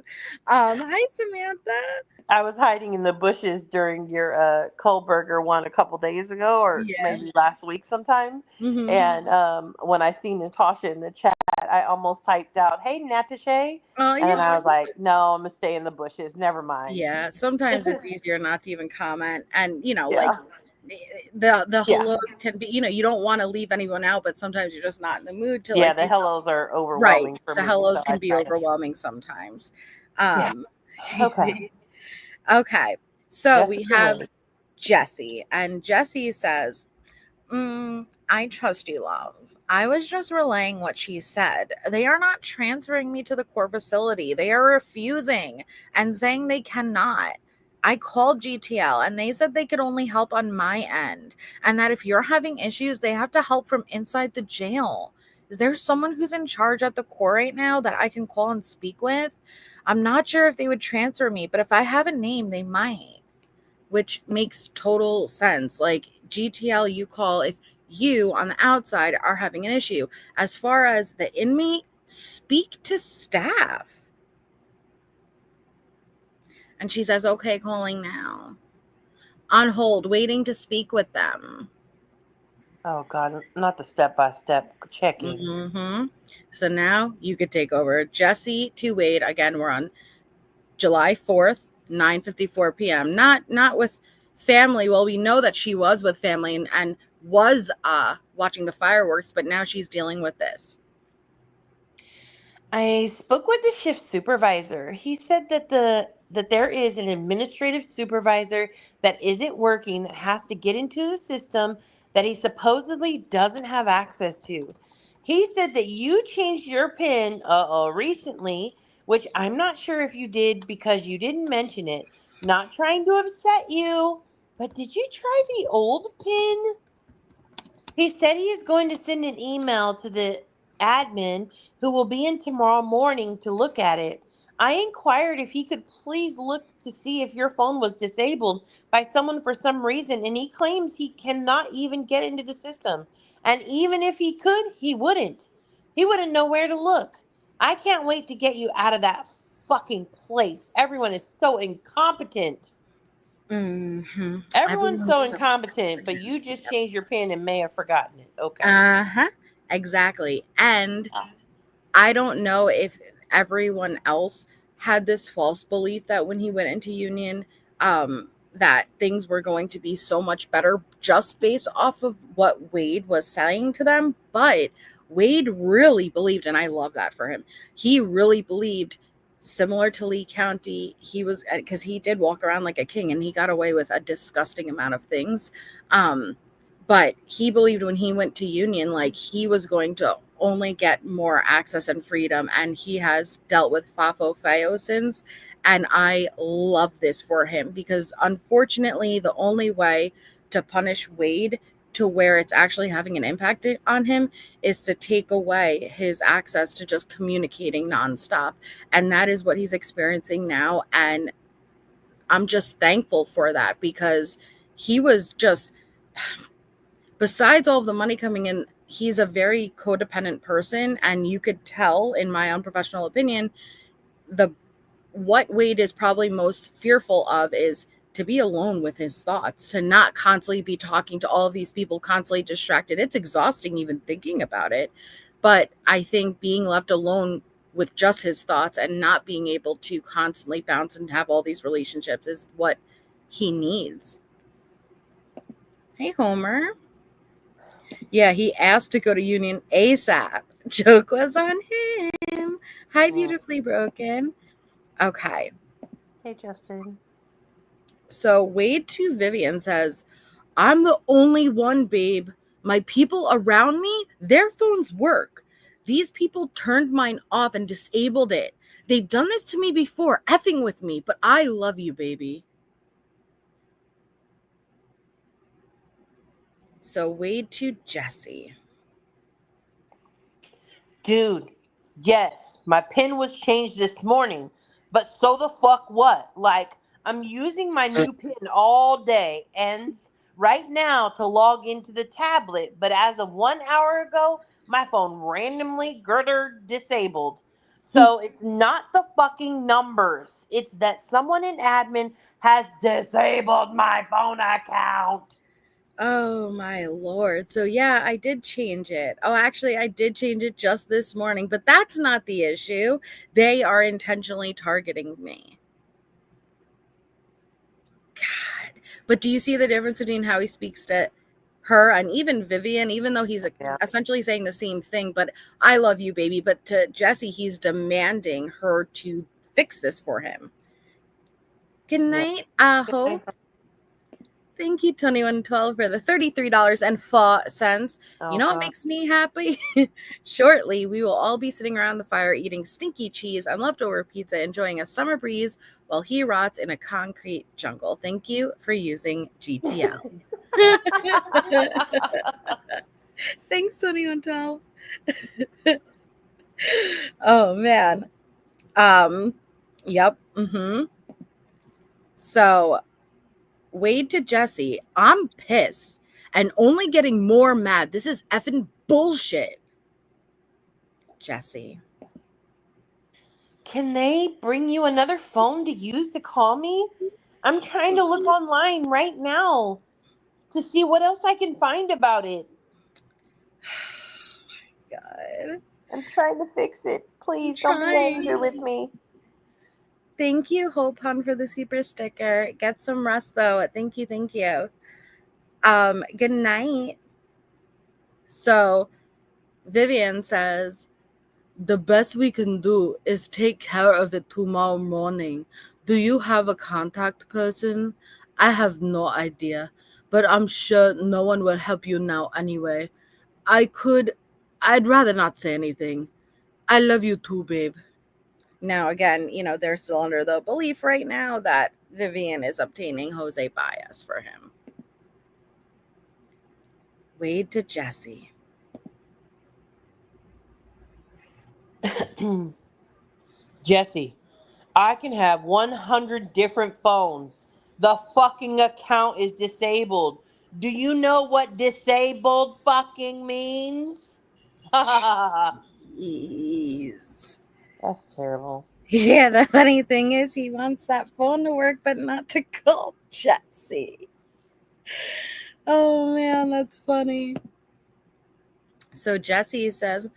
Hi, Samantha. I was hiding in the bushes during your Kohlberger one a couple days ago, or maybe last week sometime. And when I seen Natasha in the chat, I almost typed out, "Hey, Natasha," and then I was like, "No, I'm gonna stay in the bushes. Never mind." Yeah, sometimes it's easier not to even comment, and like the hellos can be, you don't want to leave anyone out, but sometimes you're just not in the mood to the hellos are overwhelming for me. The hellos can be overwhelming sometimes. Okay. Okay, so we have Jessie, and Jessie says, I trust you, love. I was just relaying what she said. They are not transferring me to the core facility. They are refusing and saying they cannot. I called GTL and they said they could only help on my end, and that if you're having issues, they have to help from inside the jail. Is there someone who's in charge at the core right now that I can call and speak with? I'm not sure if they would transfer me, but if I have a name, they might. Which makes total sense. Like, GTL, you call if you on the outside are having an issue. As far as the inmate, speak to staff. And she says, okay, calling now. On hold, waiting to speak with them. Oh, God, not the step-by-step checking. So now you could take over. Jessie to Wade. Again, we're on July 4th, 9:54 p.m. Not with family. Well, we know that she was with family and was watching the fireworks, but now she's dealing with this. I spoke with the shift supervisor. He said that there is an administrative supervisor that isn't working, that has to get into the system that he supposedly doesn't have access to. He said that you changed your PIN recently, which I'm not sure if you did because you didn't mention it. Not trying to upset you, but did you try the old PIN? He said he is going to send an email to the admin who will be in tomorrow morning to look at it. I inquired if he could please look to see if your phone was disabled by someone for some reason, and he claims he cannot even get into the system. And even if he could, he wouldn't. He wouldn't know where to look. I can't wait to get you out of that fucking place. Everyone is so incompetent. Everyone's so incompetent, but you just changed your PIN and may have forgotten it. Okay. Exactly. And I don't know if everyone else had this false belief that when he went into union, that things were going to be so much better just based off of what Wade was saying to them. But Wade really believed, and I love that for him. He really believed, similar to Lee County, he was, because he did walk around like a king and he got away with a disgusting amount of things. But he believed when he went to union, like he was going to only get more access and freedom. And he has dealt with FAFO since. And I love this for him because unfortunately, the only way to punish Wade to where it's actually having an impact on him is to take away his access to just communicating nonstop. And that is what he's experiencing now. And I'm just thankful for that because he was just, besides all of the money coming in, he's a very codependent person. And you could tell, in my unprofessional opinion, what Wade is probably most fearful of is to be alone with his thoughts, to not constantly be talking to all of these people, constantly distracted. It's exhausting even thinking about it. But I think being left alone with just his thoughts and not being able to constantly bounce and have all these relationships is what he needs. Hey, Homer. Yeah, he asked to go to union ASAP. Joke was on him. him. Hi, Beautifully Broken. Okay. Hey, Justin. So Wade to Vivian says, I'm the only one, babe. My people around me, their phones work. These people turned mine off and disabled it. They've done this to me before, effing with me, but I love you, baby. So Wade to Jesse. Dude, yes, my PIN was changed this morning, but so the fuck what? Like, I'm using my new PIN all day, ends right now to log into the tablet, but as of 1 hour ago, my phone randomly girder disabled. So it's not the fucking numbers. It's that someone in admin has disabled my phone account. Oh my lord. So yeah, I did change it. Oh, actually, I did change it just this morning, but that's not the issue. They are intentionally targeting me. God. But do you see the difference between how he speaks to her and even Vivian, even though he's essentially saying the same thing, but I love you, baby. But to Jesse, he's demanding her to fix this for him. Good night, Aho. Thank you, 2112, for the $33.04. You know what makes me happy? Shortly, we will all be sitting around the fire eating stinky cheese and leftover pizza, enjoying a summer breeze while he rots in a concrete jungle. Thank you for using GTL. Thanks, 2112. Oh, man. Yep. So Wade to Jesse, I'm pissed and only getting more mad. This is effing bullshit. Jesse. Can they bring you another phone to use to call me? I'm trying to look online right now to see what else I can find about it. God. I'm trying to fix it. Please don't be angry with me. Thank you, Hope Hun, for the super sticker. Get some rest, though. Thank you. Good night. So, Vivian says, the best we can do is take care of it tomorrow morning. Do you have a contact person? I have no idea, but I'm sure no one will help you now anyway. I'd rather not say anything. I love you too, babe. Now, again, they're still under the belief right now that Vivian is obtaining Jose Baez for him. Wade to Jesse. Jesse, I can have 100 different phones. The fucking account is disabled. Do you know what disabled fucking means? Jeez. That's terrible. Yeah, the funny thing is he wants that phone to work, but not to call Jesse. Oh, man, that's funny. So Jesse says,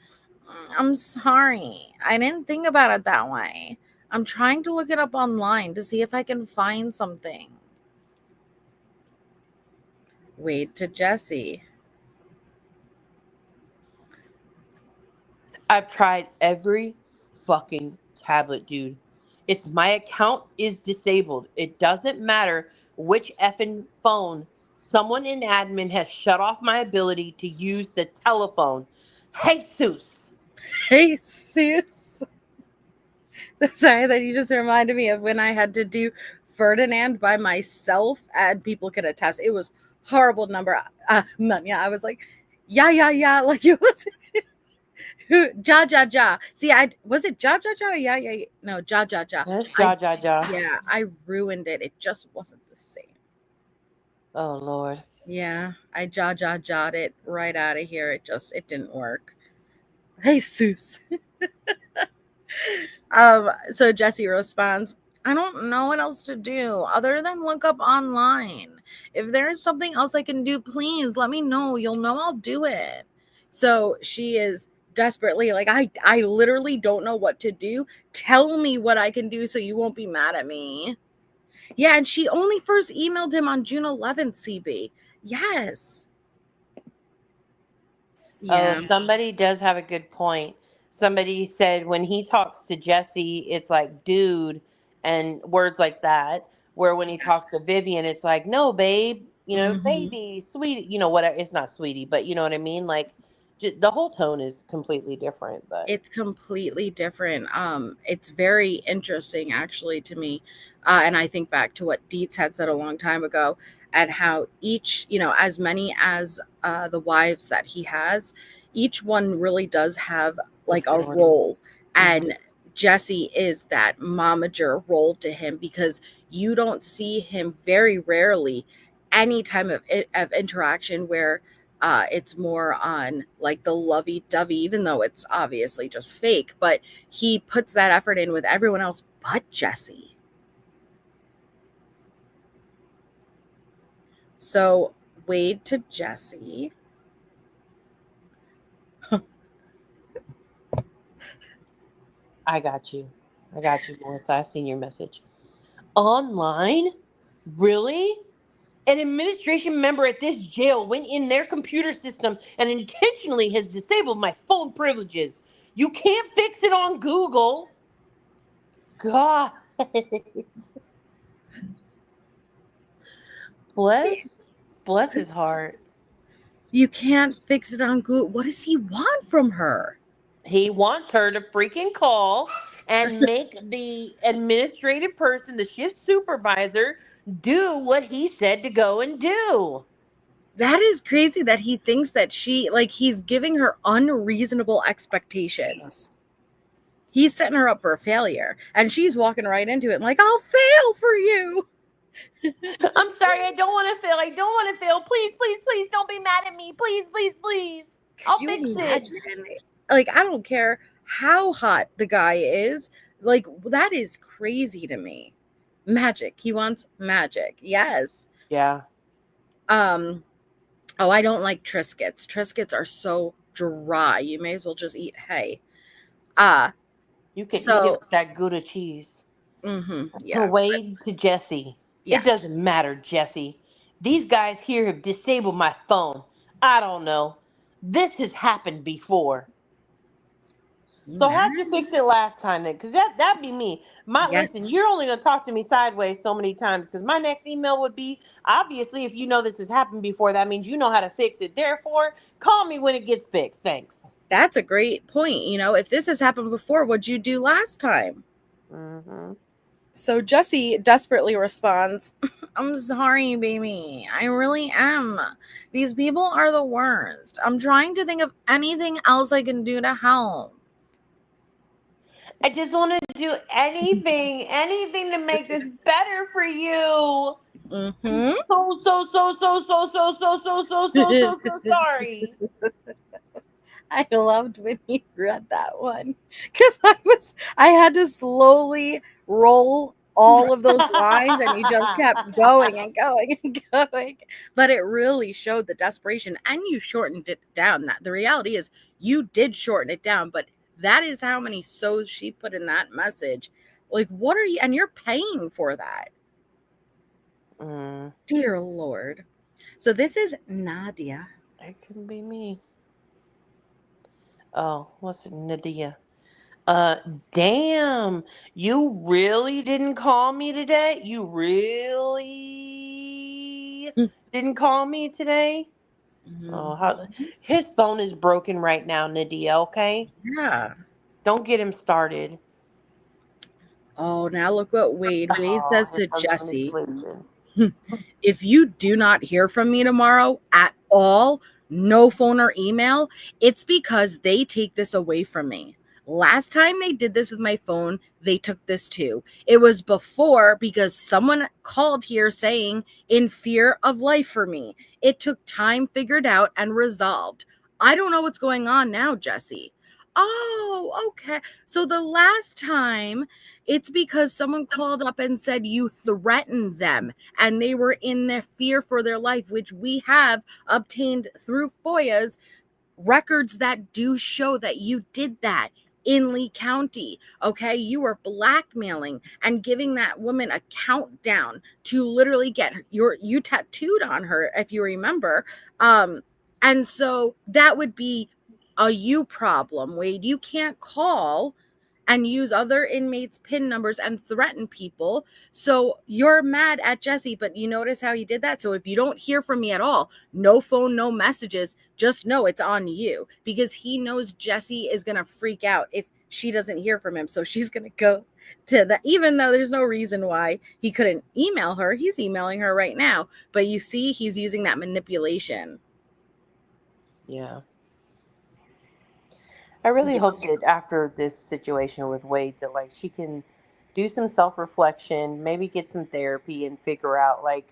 I'm sorry. I didn't think about it that way. I'm trying to look it up online to see if I can find something. Wade to Jesse. I've tried every fucking tablet, dude. My account is disabled. It doesn't matter which effing phone. Someone in admin has shut off my ability to use the telephone. Jesus. Sorry, that you just reminded me of when I had to do Ferdinand by myself, and people could attest. It was horrible number. None. Yeah, I was like, yeah. Like it was ja. See, was it ja. Yeah. No, ja. That's ja. Yeah, I ruined it. It just wasn't the same. Oh Lord. Yeah, I ja'd it right out of here. It didn't work. Jesus. So Jesse responds, I don't know what else to do other than look up online. If there's something else I can do, please let me know. You'll know I'll do it. So she is desperately like, I literally don't know what to do. Tell me what I can do so you won't be mad at me. Yeah, and she only first emailed him on June 11th, CB. Yes. Yeah. Oh, somebody does have a good point. somebody said when he talks to Jesse, it's like dude and words like that. Where when he talks to Vivian, it's like, no, babe, baby, sweetie, whatever. It's not sweetie, but you know what I mean? Like the whole tone is completely different. But It's completely different. It's very interesting actually to me. And I think back to what Dietz had said a long time ago, and how each, as many as the wives that he has, each one really does have like a role. And Jesse is that momager role to him, because you don't see him very rarely any time of interaction where it's more on like the lovey-dovey, even though it's obviously just fake, but he puts that effort in with everyone else but Jesse. So Wade to Jesse. I got you, Melissa. I seen your message. Online? Really? An administration member at this jail went in their computer system and intentionally has disabled my phone privileges. You can't fix it on Google. God. Bless his heart. You can't fix it on Google. What does he want from her? He wants her to freaking call and make the administrative person, the shift supervisor, do what he said to go and do. That is crazy that he thinks that he's giving her unreasonable expectations. He's setting her up for a failure, and she's walking right into it like, I'll fail for you. I'm sorry, I don't want to fail. I don't want to fail. Please, please, please don't be mad at me. Please, please, please. I'll fix it. Like, I don't care how hot the guy is. Like, that is crazy to me. Magic. He wants magic. Yes. Yeah. Oh, I don't like Triscuits. Triscuits are so dry. You may as well just eat hay. You can eat that Gouda cheese. Yeah. Wade to Jesse. Yes. It doesn't matter, Jesse. These guys here have disabled my phone. I don't know. This has happened before. So how'd you fix it last time then? Because that'd be me. Listen, you're only going to talk to me sideways so many times, because my next email would be, obviously, if you know this has happened before, that means you know how to fix it. Therefore, call me when it gets fixed. Thanks. That's a great point. If this has happened before, what'd you do last time? So Jesse desperately responds, I'm sorry, baby. I really am. These people are the worst. I'm trying to think of anything else I can do to help. I just want to do anything to make this better for you. I'm so sorry. I loved when he read that one, because I had to slowly roll all of those lines, and he just kept going and going and going. But it really showed the desperation, and you shortened it down. That the reality is you did shorten it down, but that is how many so's she put in that message. Like, what are you? And you're paying for that. Dear Lord. So this is Nadia. It can be me. Oh, what's it, Nadia? Damn. You really didn't call me today? You really didn't call me today? Oh, his phone is broken right now, Nadia, okay? Yeah. Don't get him started. Oh, now look what Wade says to Jesse. If you do not hear from me tomorrow at all, no phone or email, it's because they take this away from me. Last time they did this with my phone, they took this too. It was before, because someone called here saying in fear of life for me. It took time, figured out, and resolved. I don't know what's going on now, Jesse. Oh, okay. So the last time, it's because someone called up and said you threatened them and they were in their fear for their life, which we have obtained through FOIA's records that do show that you did that in Lee County. Okay, you were blackmailing and giving that woman a countdown to literally get you tattooed on her, if you remember. And so that would be a you problem, Wade. You can't call and use other inmates' PIN numbers and threaten people. So you're mad at Jesse, but you notice how he did that? So if you don't hear from me at all, no phone, no messages, just know it's on you, because he knows Jesse is going to freak out if she doesn't hear from him. So she's going to go to that, even though there's no reason why he couldn't email her. He's emailing her right now. But you see, he's using that manipulation. Yeah. I really hope that after this situation with Wade, that like she can do some self-reflection, maybe get some therapy and figure out like,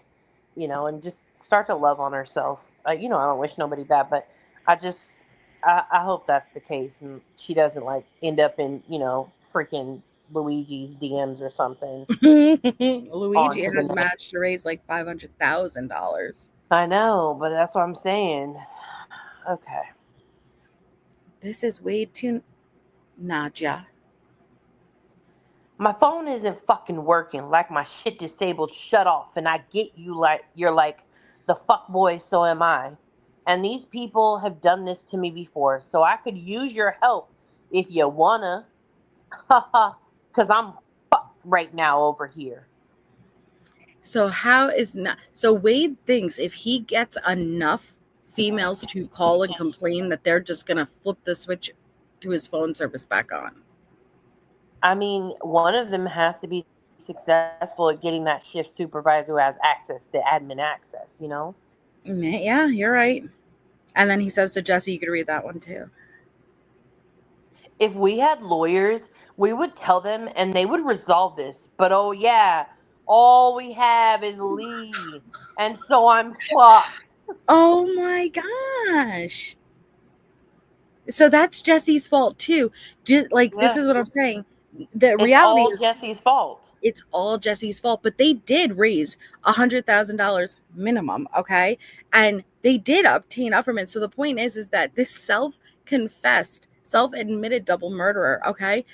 you know, and just start to love on herself. You know, I don't wish nobody bad, but I hope that's the case and she doesn't like end up in, you know, freaking Luigi's DMs or something. Luigi has matched to raise like $500,000. I know, but that's what I'm saying. Okay. This is Wade to Nadja. My phone isn't fucking working. Like my shit disabled shut off. And I get you like you're like the fuck boy, so am I. And these people have done this to me before. So I could use your help if you wanna. Haha. Cause I'm fucked right now over here. So how is not so Wade thinks if he gets enough females to call and complain that they're just gonna flip the switch to his phone service back on. I mean, one of them has to be successful at getting that shift supervisor who has access to admin access, you know? Yeah, you're right. And then he says to Jesse, you could read that one too. If we had lawyers, we would tell them and they would resolve this. But oh yeah, all we have is Lee. And so I'm fucked. Oh my gosh. So that's Jesse's fault too. This is what I'm saying. The reality is Jesse's fault. It's all Jesse's fault. But they did raise $100,000 minimum, okay? And they did obtain offerment. So the point is that this self-confessed, self-admitted double murderer, okay,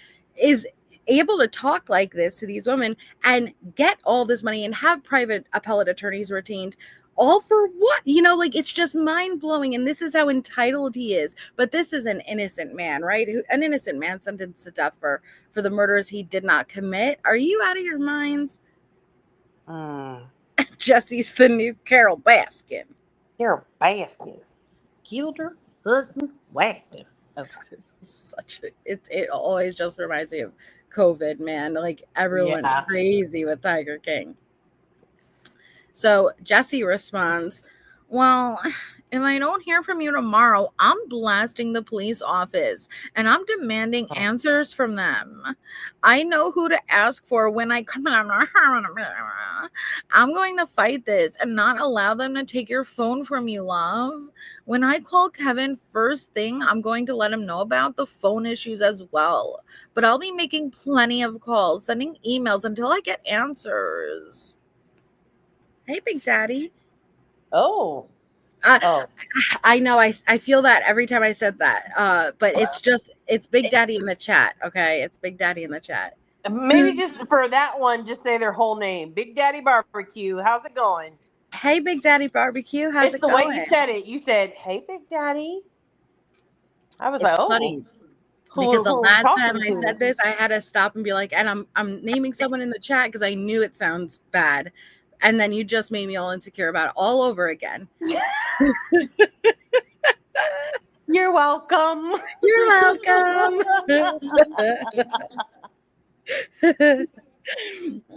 is able to talk like this to these women and get all this money and have private appellate attorneys retained. All for what? You know, like, it's just mind-blowing. And this is how entitled he is. But this is an innocent man, right? An innocent man sentenced to death for the murders he did not commit. Are you out of your minds? Jesse's the new Carol Baskin. Carol Baskin. Killed her husband, whacked him. Okay. It always just reminds me of COVID, man. Like, everyone went crazy with Tiger King. So Jesse responds, well, if I don't hear from you tomorrow, I'm blasting the police office and I'm demanding answers from them. I know who to ask for when I come. I'm going to fight this and not allow them to take your phone from you, love. When I call Kevin first thing, I'm going to let him know about the phone issues as well. But I'll be making plenty of calls, sending emails until I get answers. Hey, Big Daddy. Oh. I know. I feel that every time I said that. But it's Big Daddy in the chat. Okay. It's Big Daddy in the chat. Maybe just for that one, just say their whole name. Big Daddy Barbecue. How's it going? Hey, Big Daddy Barbecue. How's it going? It's the way you said it. You said, hey, Big Daddy. I was like, funny. Because the last time I said this, I had to stop and be like, and I'm naming someone in the chat because I knew it sounds bad. And then you just made me all insecure about it all over again. You're welcome. You're welcome.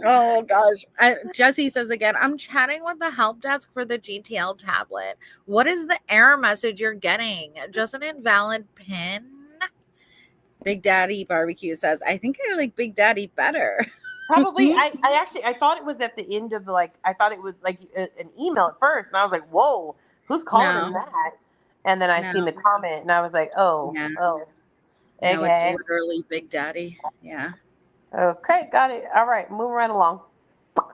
Oh, gosh. Jesse says again, I'm chatting with the help desk for the GTL tablet. What is the error message you're getting? Just an invalid PIN? Big Daddy Barbecue says, I think I like Big Daddy better. Probably. I thought it was at the end of I thought it was like an email at first, and I was like, "Whoa, who's calling him that?" And then I seen the comment, and I was like, "Oh, okay." No, it's literally Big Daddy. Yeah. Okay, got it. All right, moving right along.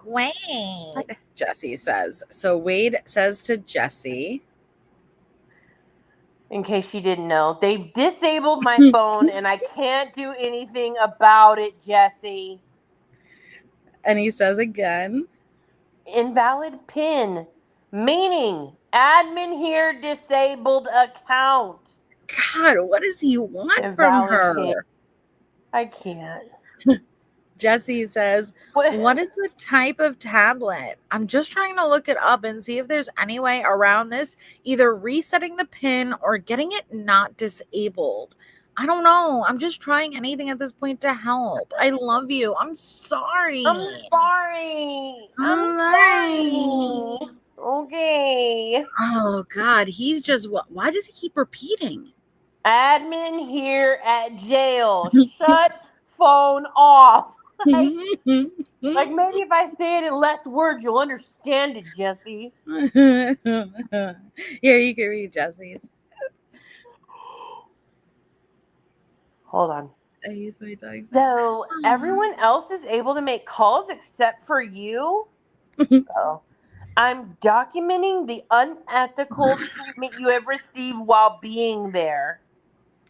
Wade, Jesse says. So Wade says to Jesse, in case you didn't know, they've disabled my phone, and I can't do anything about it, Jesse. And he says again, invalid PIN, meaning admin here disabled account. God, what does he want from Validate. her? I can't. Jesse says, what is the type of tablet? I'm just trying to look it up and see if there's any way around this, either resetting the pin or getting it not disabled. I don't know. I'm just trying anything at this point to help. I love you. I'm sorry. I'm sorry. Okay. Oh, God. He's just, why does he keep repeating? Admin here at jail. Shut phone off. Like maybe if I say it in less words, you'll understand it, Jesse. Here, you can read Jesse's. Hold on. I use my dog's. So everyone else is able to make calls except for you? Oh. I'm documenting the unethical treatment you have received while being there.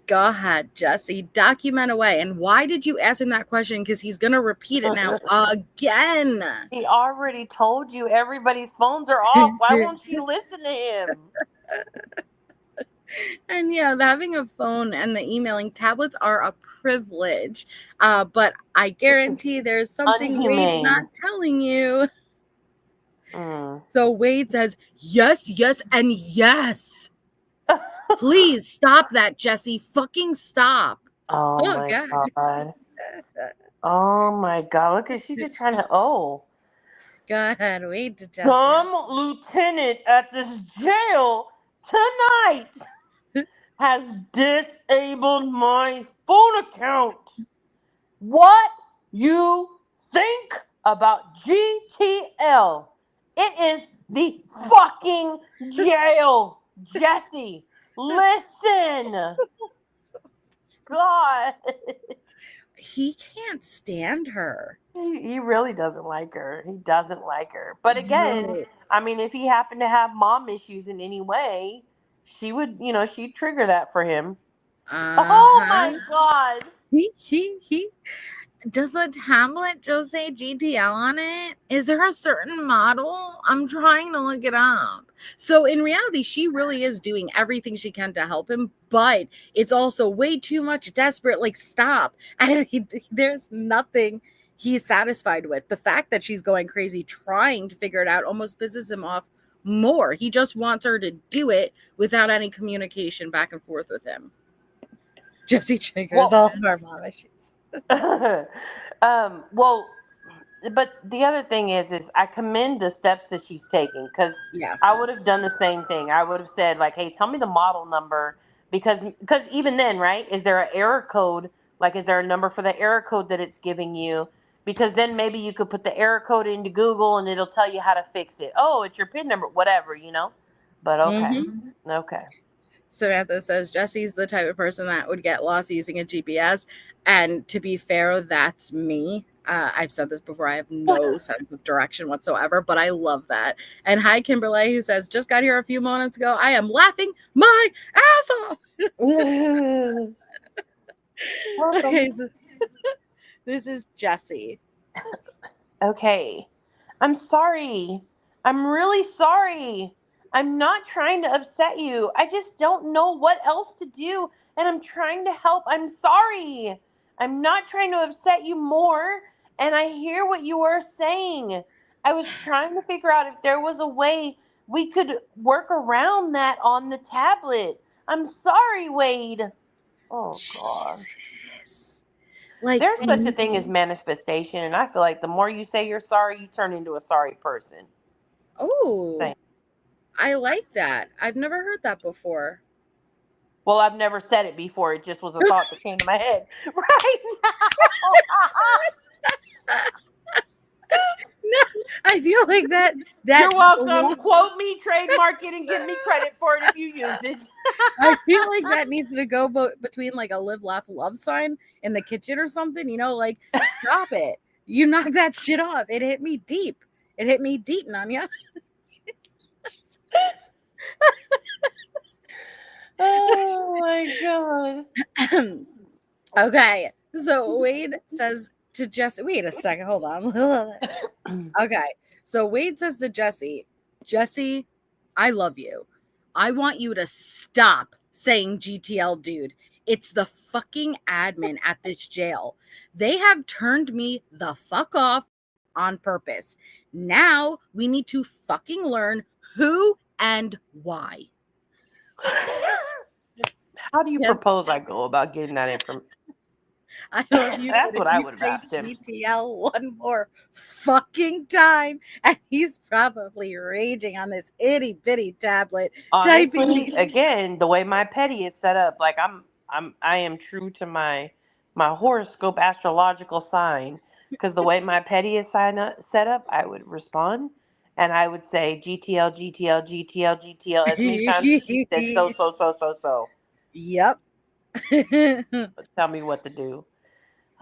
Go ahead, Jesse. Document away. And why did you ask him that question? Because he's going to repeat it now again. He already told you everybody's phones are off. Why won't she listen to him? And yeah, having a phone and the emailing tablets are a privilege. But I guarantee there's something Wade's not telling you. So Wade says, yes, yes, and yes. Please stop that, Jesse. Fucking stop. Oh my God. Oh my God. Look at she's just trying to Go ahead, Wade to Jesse. Some lieutenant at this jail tonight has disabled my phone account. What you think about GTL? It is the fucking jail, Jesse. Listen. God. He can't stand her. He really doesn't like her. He doesn't like her. But again, I mean, if he happened to have mom issues in any way, she would, she'd trigger that for him. Oh my God. Does the tablet just say GTL on it? Is there a certain model? I'm trying to look it up. So in reality, she really is doing everything she can to help him, but it's also way too much desperate. Like, stop. And there's nothing he's satisfied with. The fact that she's going crazy trying to figure it out almost pisses him off more. He just wants her to do it without any communication back and forth with him. Jesse triggers all of our mom issues. Well, but the other thing is I commend the steps that she's taking, because I would have done the same thing. I would have said, like, hey, tell me the model number, because even then, right, is there an error code? Like, is there a number for the error code that it's giving you? Because then maybe you could put the error code into Google and it'll tell you how to fix it. Oh, it's your PIN number, whatever, But okay. Okay. Samantha says Jesse's the type of person that would get lost using a GPS. And to be fair, that's me. I've said this before. I have no sense of direction whatsoever, but I love that. And hi, Kimberly, who says, just got here a few moments ago. I am laughing my ass off. Okay, so this is Jesse. Okay. I'm sorry. I'm really sorry. I'm not trying to upset you. I just don't know what else to do, and I'm trying to help. I'm sorry. I'm not trying to upset you more, and I hear what you are saying. I was trying to figure out if there was a way we could work around that on the tablet. I'm sorry, Wade. Oh, God. Like, there's such a thing as manifestation, and I feel like the more you say you're sorry, you turn into a sorry person. Oh, I like that. I've never heard that before. Well, I've never said it before. It just was a thought that came to my head right now. No, I feel like that. You're welcome. Quote me, trademark it, and give me credit for it if you use it. I feel like that needs to go between like a live, laugh, love sign in the kitchen or something. Like, stop it. You knock that shit off. It hit me deep. It hit me deep, Nanya. Oh my God. Okay. So Wade says to Jesse, wait a second, hold on. Okay. So Wade says to Jesse, I love you. I want you to stop saying GTL, dude. It's the fucking admin at this jail. They have turned me the fuck off on purpose. Now we need to fucking learn who and why. How do you propose I go about getting that information? I love you. That's what I would have asked him. GTL one more fucking time, and he's probably raging on this itty bitty tablet. Honestly, again, the way my petty is set up, like I am true to my horoscope astrological sign, because the way my petty is set up, I would respond and I would say GTL, GTL, GTL, GTL as many times as she said so. Yep. Tell me what to do.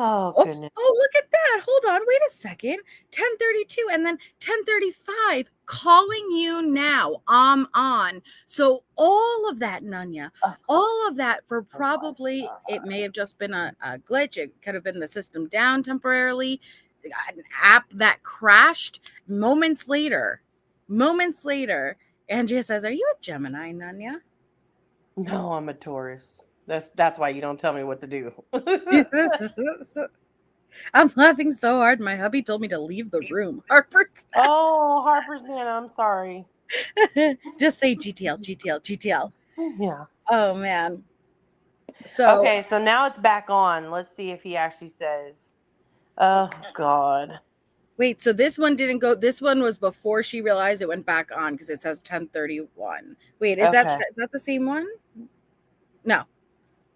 Oh, goodness. Oh, look at that. Hold on. Wait a second. 10:32 and then 10:35 calling you now. I'm on. So all of that, Nanya, all of that for probably, it may have just been a glitch. It could have been the system down temporarily, an app that crashed moments later. Andrea says, are you a Gemini, Nanya? No, I'm a Taurus. That's why you don't tell me what to do. I'm laughing so hard. My hubby told me to leave the room. Harper's Nana, I'm sorry. Just say GTL. Yeah. Oh man. So okay, so now it's back on. Let's see if he actually says. Oh God. Wait, so this one didn't go. This one was before she realized it went back on because it says 10:31. Wait, is that the same one? No.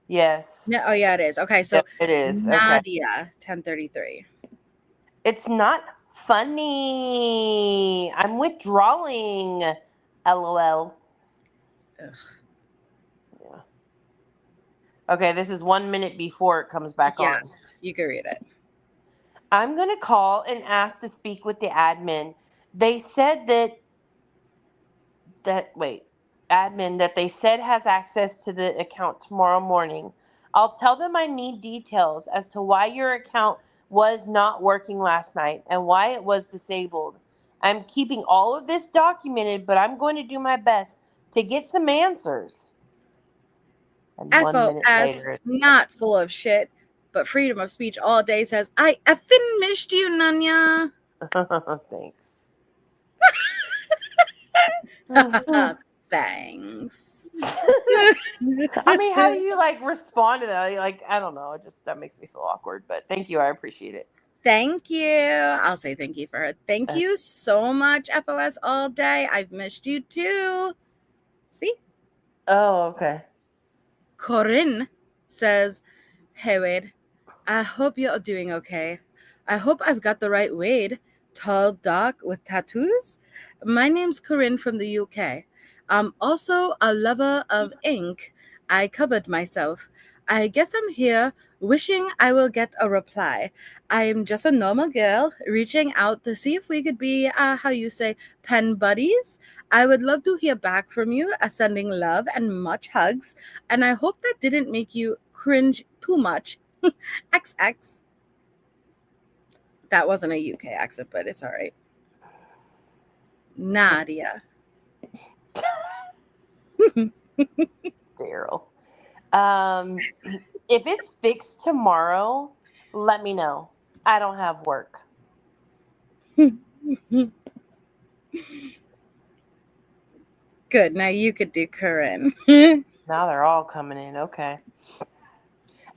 Yes. No. Oh yeah, it is. Okay, so yep, it is. Nadia, 10:33. It's not funny. I'm withdrawing. LOL. Ugh. Yeah. Okay, this is 1 minute before it comes back on. Yes, you can read it. I'm going to call and ask to speak with the admin. They said that they said has access to the account tomorrow morning. I'll tell them I need details as to why your account was not working last night and why it was disabled. I'm keeping all of this documented, but I'm going to do my best to get some answers. And 1 minute later, not full of shit, but freedom of speech all day says, I effing missed you, Nanya. Thanks. Thanks. I mean, how do you respond to that? I don't know. That makes me feel awkward, but thank you. I appreciate it. Thank you. I'll say thank you for her. Thank you so much, FOS all day. I've missed you too. See? Oh, okay. Corinne says, hey, Wade, I hope you're doing okay. I hope I've got the right Wade. Tall, dark, with tattoos? My name's Corinne from the UK. I'm also a lover of ink. I covered myself. I guess I'm here wishing I will get a reply. I'm just a normal girl reaching out to see if we could be, pen buddies. I would love to hear back from you, sending love and much hugs. And I hope that didn't make you cringe too much. XX. That wasn't a UK accent, but it's all right. Nadia. Daryl. If it's fixed tomorrow, let me know. I don't have work. Good. Now you could do Corinne. Now they're all coming in. Okay.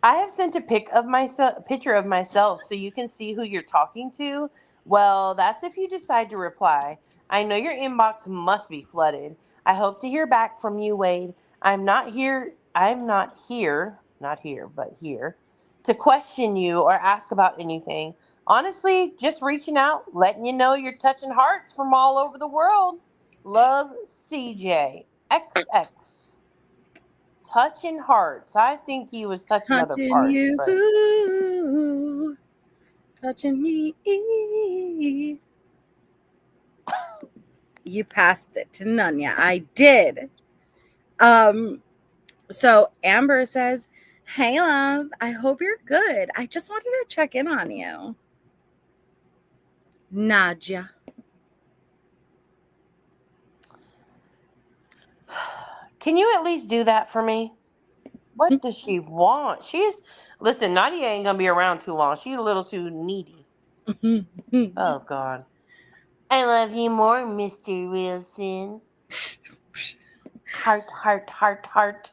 I have sent a picture of myself so you can see who you're talking to. Well, that's if you decide to reply. I know your inbox must be flooded. I hope to hear back from you, Wade. I'm not here to question you or ask about anything. Honestly, just reaching out, letting you know you're touching hearts from all over the world. Love, CJ. XX. Touching hearts. I think he was touching other parts. You, but... touching me. You passed it to Nanya. I did. So Amber says, hey, love. I hope you're good. I just wanted to check in on you. Nadia. Can you at least do that for me? What does she want? Listen, Nadia ain't gonna be around too long. She's a little too needy. Oh God. I love you more, Mr. Wilson. Heart, heart, heart, heart.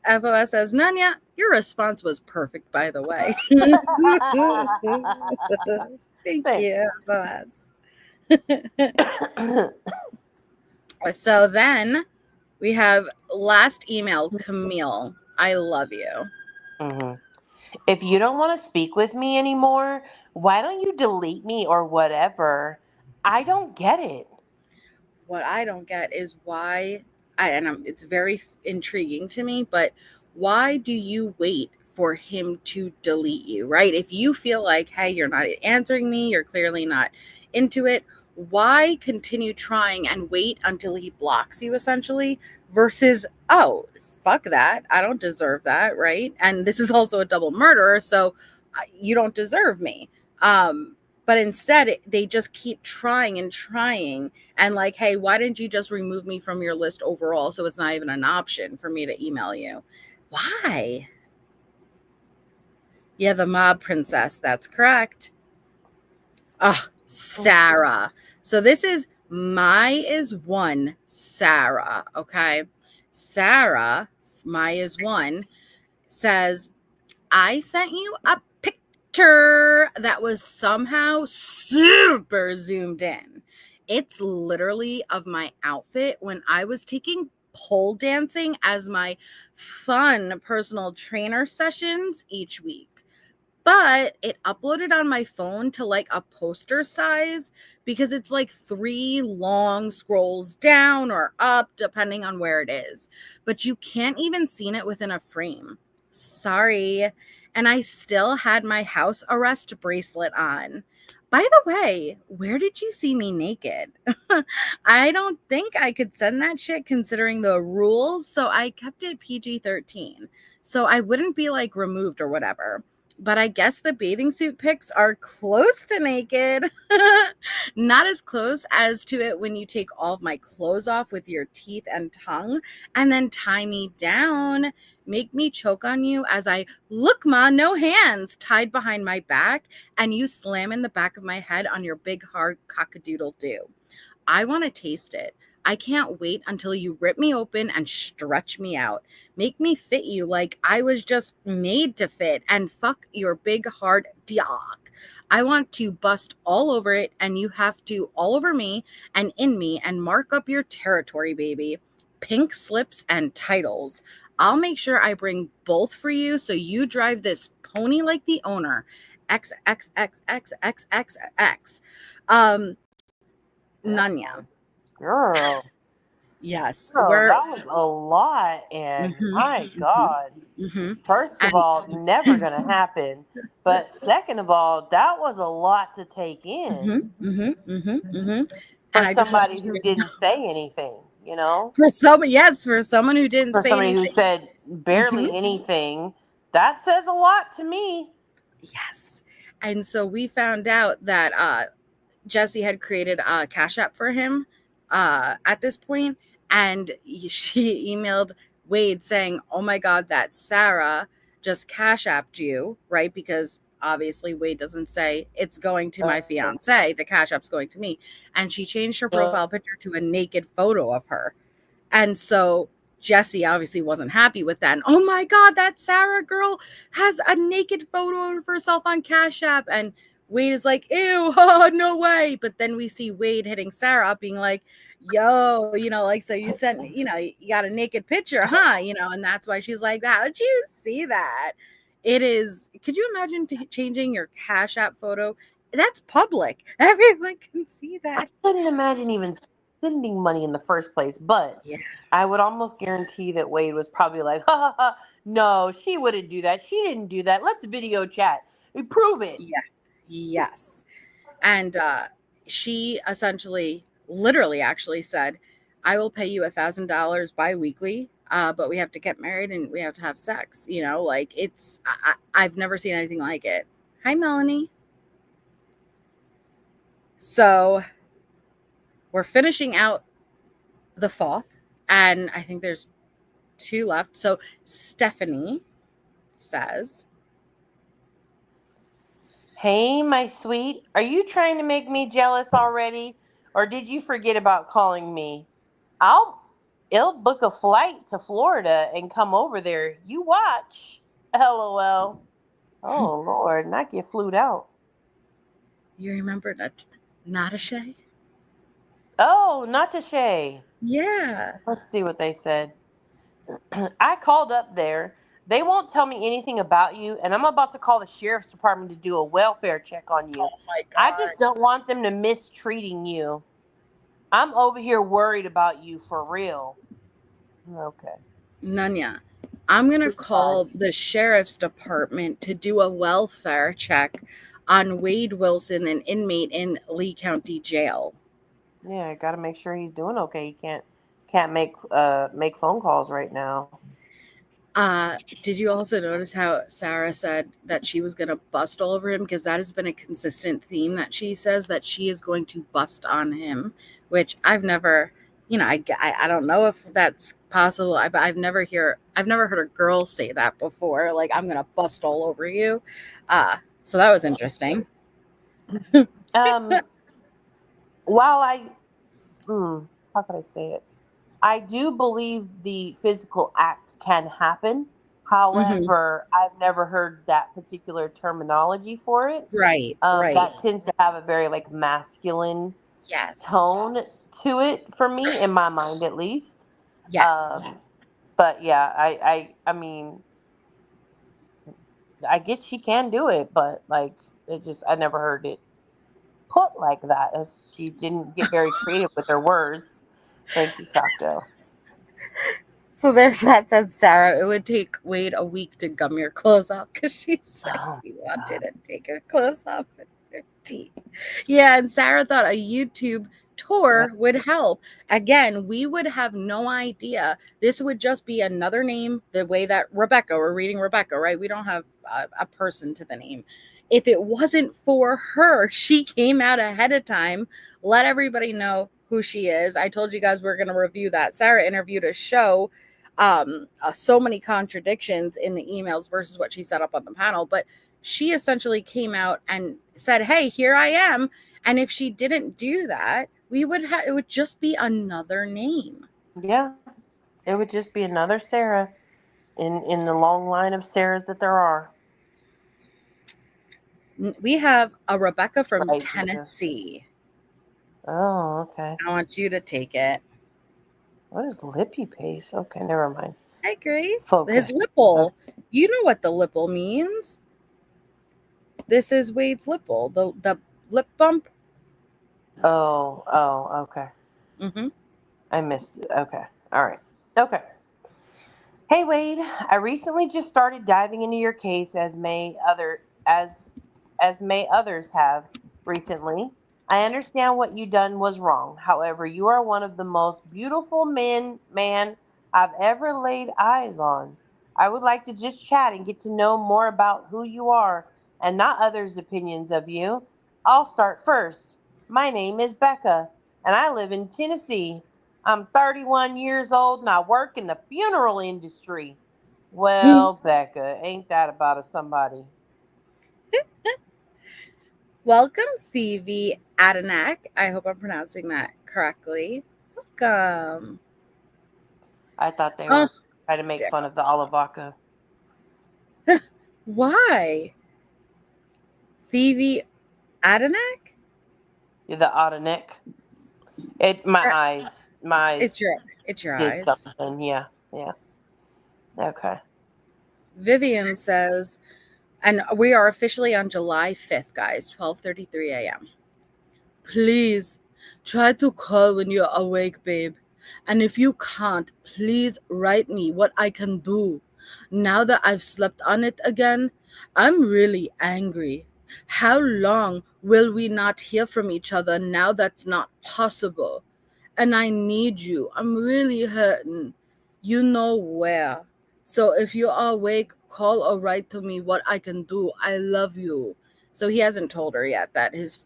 FOS says, Nanya, your response was perfect, by the way. Thank you, FOS. So then we have last email, Camille. I love you. Mm-hmm. If you don't want to speak with me anymore, why don't you delete me or whatever? I don't get it. What I don't get is why, it's very intriguing to me, but why do you wait for him to delete you, right? If you feel like, hey, you're not answering me, you're clearly not into it, why continue trying and wait until he blocks you, essentially, versus, oh, fuck that, I don't deserve that, right? And this is also a double murderer, so you don't deserve me. But instead, they just keep trying and trying. And like, hey, why didn't you just remove me from your list overall so it's not even an option for me to email you? Why? Yeah, the mob princess. That's correct. Sarah. So this is my is one, Sarah. Okay. Sarah, my is one, says, I sent you a picture that was somehow super zoomed in. It's literally of my outfit when I was taking pole dancing as my fun personal trainer sessions each week. But it uploaded on my phone to like a poster size because it's like 3 long scrolls down or up, depending on where it is. But you can't even see it within a frame. Sorry. And I still had my house arrest bracelet on. By the way, where did you see me naked? I don't think I could send that shit considering the rules. So I kept it PG-13. So I wouldn't be like removed or whatever. But I guess the bathing suit pics are close to naked. Not as close as to it when you take all of my clothes off with your teeth and tongue and then tie me down, make me choke on you as I look, ma, no hands tied behind my back, and you slam in the back of my head on your big hard cock-a-doodle-doo. I want to taste it. I can't wait until you rip me open and stretch me out. Make me fit you like I was just made to fit and fuck your big hard dick. I want to bust all over it and you have to all over me and in me and mark up your territory, baby. Pink slips and titles. I'll make sure I bring both for you so you drive this pony like the owner. XXXXXXX. Nanya. Girl. Yes. Girl, that was a lot. And my God. First of all, never going to happen. But second of all, that was a lot to take in. For somebody who didn't say anything, you know? For someone who didn't say anything. Who said barely anything, that says a lot to me. Yes. And so we found out that Jessie had created a CashApp for him at this point, and she emailed Wade saying, oh my God, that Sarah just CashApped you, right? Because obviously Wade doesn't say it's going to my fiance, the CashApp's going to me. And she changed her profile picture to a naked photo of her. And so Jessie obviously wasn't happy with that. And oh my God, that Sarah girl has a naked photo of herself on Cash App. And Wade is like, ew, no way. But then we see Wade hitting Sarah up being like, yo, like, so you sent, you got a naked picture, huh? And that's why she's like, how'd you see that? It is, could you imagine changing your Cash App photo? That's public. Everyone can see that. I couldn't imagine even sending money in the first place, but yeah. I would almost guarantee that Wade was probably like, no, she wouldn't do that. She didn't do that. Let's video chat. We prove it. Yeah. Yes. And she essentially, literally actually said, I will pay you $1,000 bi-weekly, but we have to get married and we have to have sex. Like it's, I've never seen anything like it. Hi, Melanie. So we're finishing out the 4th, and I think there's two left. So Stephanie says, "Hey, my sweet, are you trying to make me jealous already? Or did you forget about calling me? I'll book a flight to Florida and come over there. You watch. LOL. Oh, Lord, not get flued out. you remember Natasha? Oh, Natasha. Yeah. Let's see what they said. I called up there. They won't tell me anything about you, and I'm about to call the sheriff's department to do a welfare check on you. Oh my I God. just don't want them to mistreating you. I'm over here worried about you for real." Okay. Nanya, I'm going to call the sheriff's department to do a welfare check on WadeWilson, an inmate in Lee County Jail. Yeah, I got to make sure he's doing okay. He can't make phone calls right now. Did you also notice how Sarah said that she was going to bust all over him? Because that has been a consistent theme that she says that she is going to bust on him, which I've never, I don't know if that's possible. I've never heard a girl say that before. Like, I'm going to bust all over you. So that was interesting. While how could I say it? I do believe the physical act can happen. However, I've never heard that particular terminology for it. Right. That tends to have a very masculine tone to it for me, in my mind at least. Yes. But yeah, I mean, I get she can do it, but I never heard it put like that, as she didn't get very creative with her words. Thank you, Taco. So there's that, said Sarah. It would take Wade a week to gum your clothes off because she said he wanted to take her clothes off with her teeth. Yeah, and Sarah thought a YouTube tour would help. Again, we would have no idea. This would just be another name, the way that we're reading Rebecca, right? We don't have a person to the name. If it wasn't for her, she came out ahead of time, let everybody know who she is. I told you guys we're going to review that. Sarah interviewed a show. So many contradictions in the emails versus what she set up on the panel, but she essentially came out and said, hey, here I am. And if she didn't do that, it would just be another name. Yeah, it would just be another Sarah in the long line of Sarahs that there are. We have a Rebecca from Tennessee. Oh, okay. I want you to take it. What is lippy paste? Okay, never mind. Hi, Grace. Focus. His lipple. You know what the lipple means. This is Wade's lipple. The lip bump. Oh, okay. I missed it. Okay. All right. Okay. Hey, Wade. I recently just started diving into your case, as may others have recently. I understand what you done was wrong. However, you are one of the most beautiful man I've ever laid eyes on. I would like to just chat and get to know more about who you are and not others' opinions of you. I'll start first. My name is Becca, and I live in Tennessee. I'm 31 years old, and I work in the funeral industry. Well, Becca, ain't that about a somebody? Welcome, Phoebe Adenak. I hope I'm pronouncing that correctly. Welcome. I thought they were trying to make fun of the Olivaka. Why? Phoebe Adenak? The Adenak. My eyes. It's your eyes. Something. Yeah. Okay. Vivian says, and we are officially on July 5th, guys, 12:33 a.m. Please try to call when you're awake, babe. And if you can't, please write me what I can do. Now that I've slept on it again, I'm really angry. How long will we not hear from each other now that's not possible? And I need you. I'm really hurting. You know where. So if you are awake, call or write to me what I can do. I love you. So he hasn't told her yet that his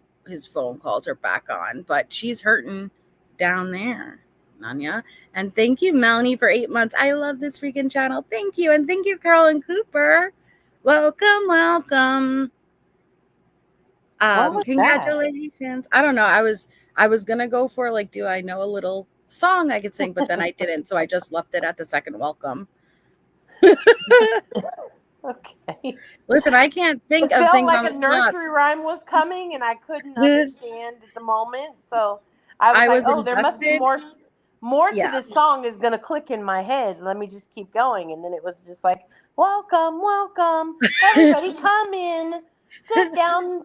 phone calls are back on, but she's hurting down there. Nanya. And thank you, Melanie, for 8 months. I love this freaking channel. Thank you. And thank you, Carl and Cooper. Welcome, welcome. What was Congratulations. I don't know. I was gonna go for like, do I know a little song I could sing, but then I didn't, so I just left it at the second welcome. Okay. Listen, I can't think it of felt things like on a the spot. nursery rhyme was coming, and I couldn't understand at the moment. So I was like, "Oh, there must be more Yeah. to this song is going to click in my head. Let me just keep going." And then it was just like, "Welcome, welcome, everybody, come in, sit down,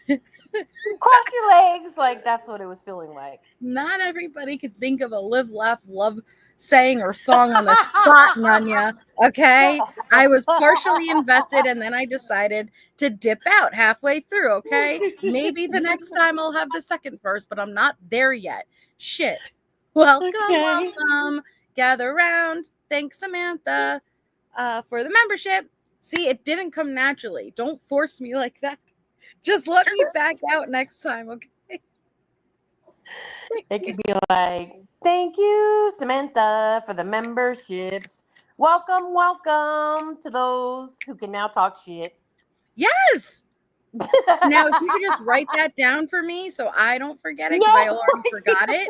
cross your legs." Like that's what it was feeling like. Not everybody could think of a live, laugh, love saying or song on the spot, Nanya. Okay? I was partially invested and then I decided to dip out halfway through, okay? Maybe the next time I'll have the second verse, but I'm not there yet. Shit. Welcome, welcome. Gather round. Thanks, Samantha, for the membership. See, it didn't come naturally. Don't force me like that. Just let me back out next time, okay? It could be like, "Thank you, Samantha, for the memberships. Welcome, welcome to those who can now talk shit." Yes. Now, if you could just write that down for me so I don't forget it, because I already forgot it,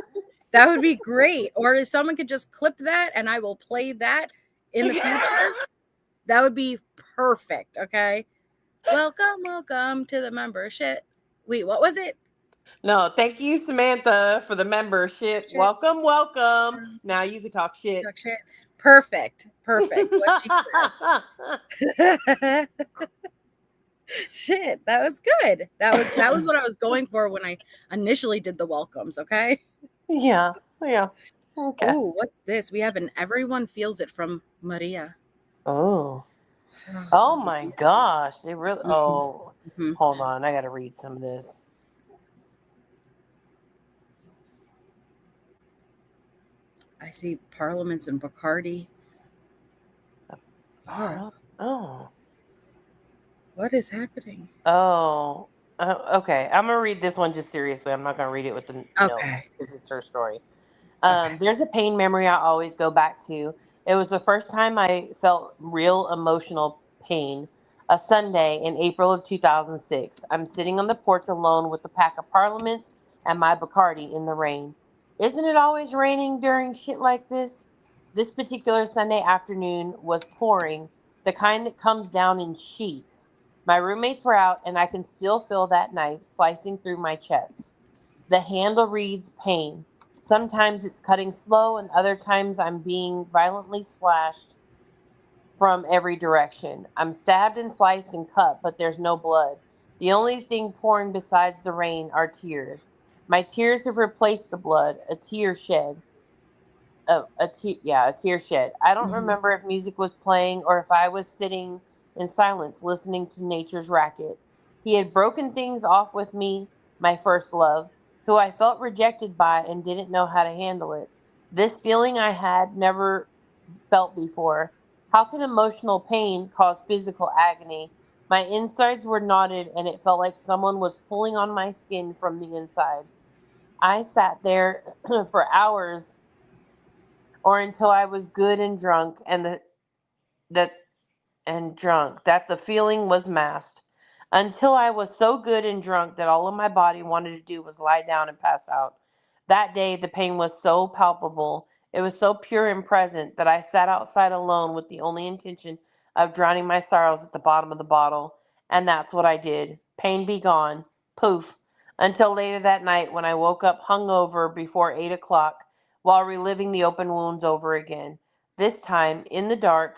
that would be great. Or if someone could just clip that and I will play that in the future, that would be perfect. Okay. Welcome, welcome to the membership. Wait, what was it? No, thank you, Samantha, for the membership. Shit. Welcome, welcome. Now you can talk shit. Talk shit. Perfect. Perfect. What she said. Shit, that was good. That was what I was going for when I initially did the welcomes, okay? Yeah. Okay. Oh, what's this? We have an Everyone Feels It from Maria. Oh This is- my gosh. They really Mhm. hold on, I gotta read some of this. I see Parliaments and Bacardi. Oh. What is happening? Oh. Okay. I'm gonna read this one just seriously. I'm not gonna read it with the Okay. because it's her story. Okay. There's a pain memory I always go back to. It was the first time I felt real emotional pain. A Sunday in April of 2006. I'm sitting on the porch alone with a pack of Parliaments and my Bacardi in the rain. Isn't it always raining during shit like this? This particular Sunday afternoon was pouring, the kind that comes down in sheets. My roommates were out, and I can still feel that knife slicing through my chest. The handle reads pain. Sometimes it's cutting slow, and other times I'm being violently slashed from every direction. I'm stabbed and sliced and cut, but there's no blood. The only thing pouring besides the rain are tears. My tears have replaced the blood, a tear shed. A tear shed. I don't remember if music was playing or if I was sitting in silence listening to nature's racket. He had broken things off with me, my first love, who I felt rejected by and didn't know how to handle it. This feeling I had never felt before. How can emotional pain cause physical agony? My insides were knotted and it felt like someone was pulling on my skin from the inside. I sat there for hours or until I was good and drunk that that the feeling was masked. Until I was so good and drunk that all of my body wanted to do was lie down and pass out. That day the pain was so palpable, it was so pure and present that I sat outside alone with the only intention of drowning my sorrows at the bottom of the bottle. And that's what I did. Pain be gone. Poof. Until later that night when I woke up hungover before 8 o'clock while reliving the open wounds over again. This time, in the dark,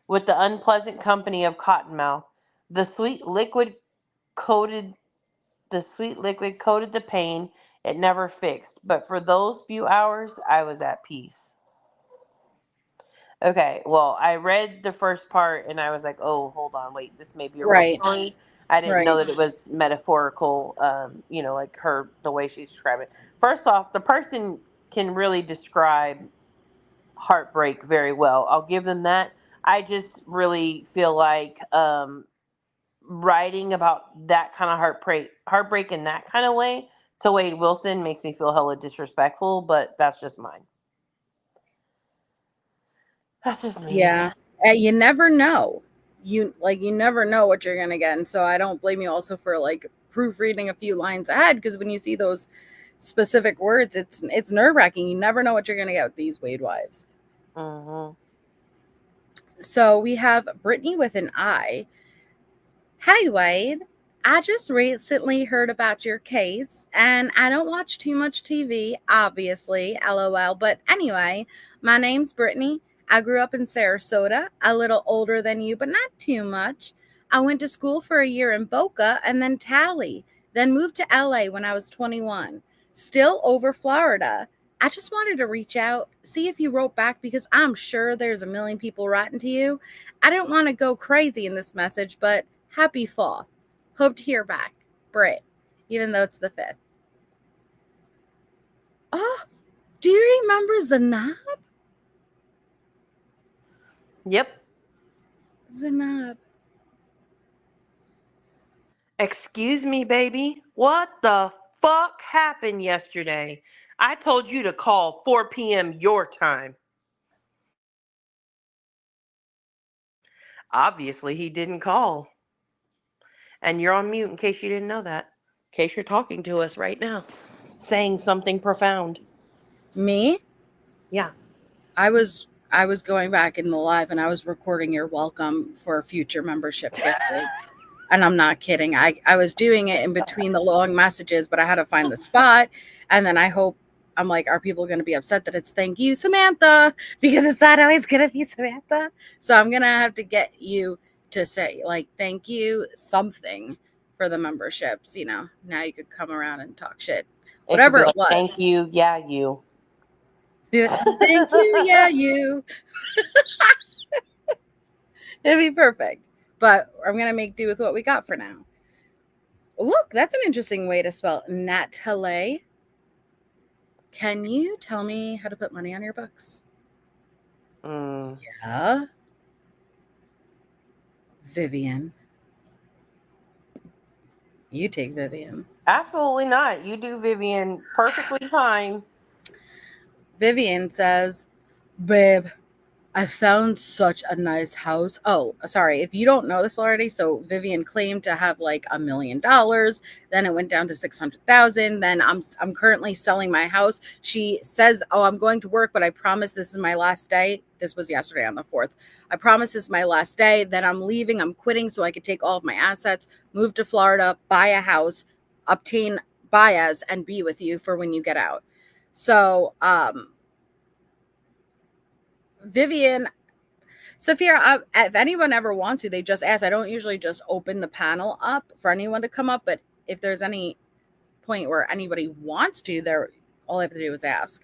with the unpleasant company of Cottonmouth. The sweet liquid coated the pain it never fixed, but for those few hours I was at peace. Okay, well, I read the first part and I was like, "Oh, hold on, wait, this may be a real story." I didn't know that it was metaphorical, like the way she described it. First off, the person can really describe heartbreak very well. I'll give them that. I just really feel like writing about that kind of heartbreak in that kind of way to WadeWilson makes me feel hella disrespectful, but that's just mine. That's just me. Yeah. You never know. You never know what you're gonna get. And so I don't blame you also for like proofreading a few lines ahead, because when you see those specific words, it's nerve-wracking. You never know what you're gonna get with these WadeWives. Mm-hmm. So we have Brittany with an I. Hi, Wade. I just recently heard about your case, and I don't watch too much TV, obviously, LOL. But anyway, my name's Brittany. I grew up in Sarasota, a little older than you, but not too much. I went to school for a year in Boca and then Tally, then moved to LA when I was 21. Still over Florida. I just wanted to reach out, see if you wrote back, because I'm sure there's a million people writing to you. I didn't want to go crazy in this message, but happy 4th. Hope to hear back. Britt, even though it's the 5th. Oh, do you remember Zanab? Yep. Zanab. Excuse me, baby. What the fuck happened yesterday? I told you to call 4 p.m. your time. Obviously, he didn't call. And you're on mute in case you didn't know that. In case you're talking to us right now, saying something profound. Me? Yeah. I was going back in the live and I was recording your welcome for future membership gifted. And I'm not kidding. I was doing it in between the long messages, but I had to find the spot. And then I'm like, are people going to be upset that it's thank you, Samantha? Because it's not always going to be Samantha. So I'm going to have to get you to say, like, thank you something for the memberships. You know, now you could come around and talk shit. Whatever it was. Thank you. Yeah, you. Thank you. Yeah, you. It'd be perfect. But I'm going to make do with what we got for now. Look, that's an interesting way to spell Natalie. Can you tell me how to put money on your books? Yeah. Vivian. You take Vivian. Absolutely not. You do Vivian perfectly fine. Vivian says, babe, I found such a nice house. Oh, sorry. If you don't know this already, so Vivian claimed to have like $1 million. Then it went down to 600,000. Then I'm currently selling my house. She says, oh, I'm going to work, but I promise this is my last day. This was yesterday on the 4th. I promise this is my last day. Then I'm leaving. I'm quitting so I could take all of my assets, move to Florida, buy a house, obtain Baez, and be with you for when you get out. So, Vivian, Safira, if anyone ever wants to, they just ask. I don't usually just open the panel up for anyone to come up, but if there's any point where anybody wants to, all I have to do is ask.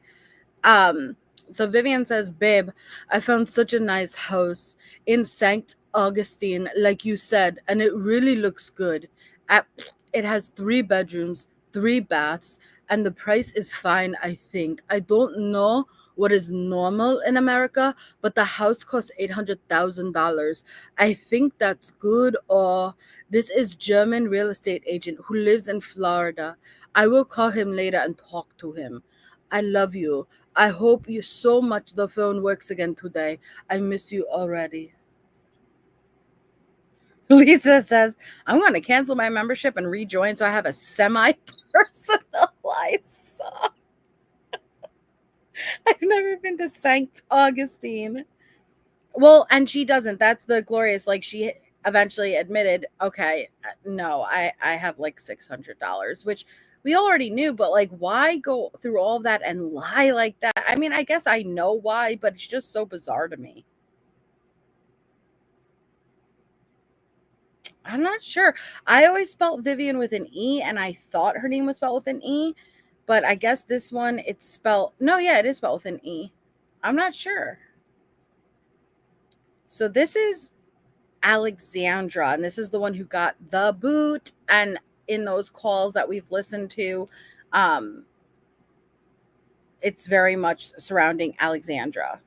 So Vivian says, babe, I found such a nice house in St. Augustine, like you said, and it really looks good. It has 3 bedrooms, 3 baths, and the price is fine, I think. I don't know what is normal in America, but the house costs $800,000. I think that's good. Or this is German real estate agent who lives in Florida. I will call him later and talk to him. I love you. I hope you so much the phone works again today. I miss you already. Lisa says, I'm going to cancel my membership and rejoin so I have a semi-personalized song. I've never been to St. Augustine. Well, and she doesn't. That's the glorious. Like, she eventually admitted, okay, no, I have like $600, which we already knew, but like, why go through all of that and lie like that? I mean, I guess I know why, but it's just so bizarre to me. I'm not sure. I always spelled Vivian with an E, and I thought her name was spelled with an E. But I guess this one, it's spelled... No, yeah, it is spelled with an E. I'm not sure. So this is Alexandra, and this is the one who got the boot. And in those calls that we've listened to, it's very much surrounding Alexandra.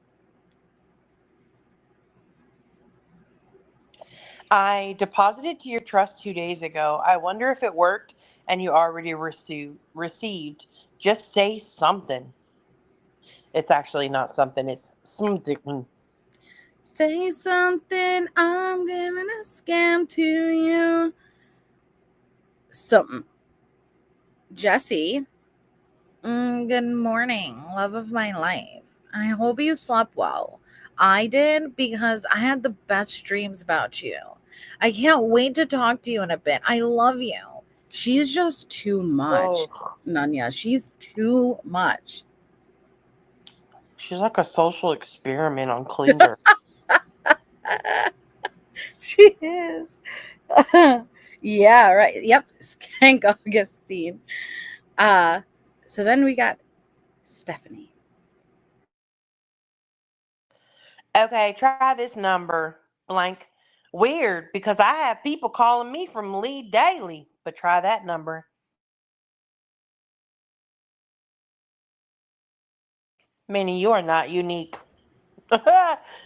I deposited to your trust 2 days ago. I wonder if it worked and you already received. Just say something. It's actually not something, it's something. Say something, I'm giving a scam to you. Something. Jesse, good morning, love of my life. I hope you slept well. I did because I had the best dreams about you. I can't wait to talk to you in a bit. I love you. She's just too much, Nanya. She's too much. She's like a social experiment on Cleaver. She is. Yeah, right. Yep. Skank Augustine. So then we got Stephanie. Okay, try this number, blank. Weird, because I have people calling me from Lee daily, but try that number. Meaning you are not unique.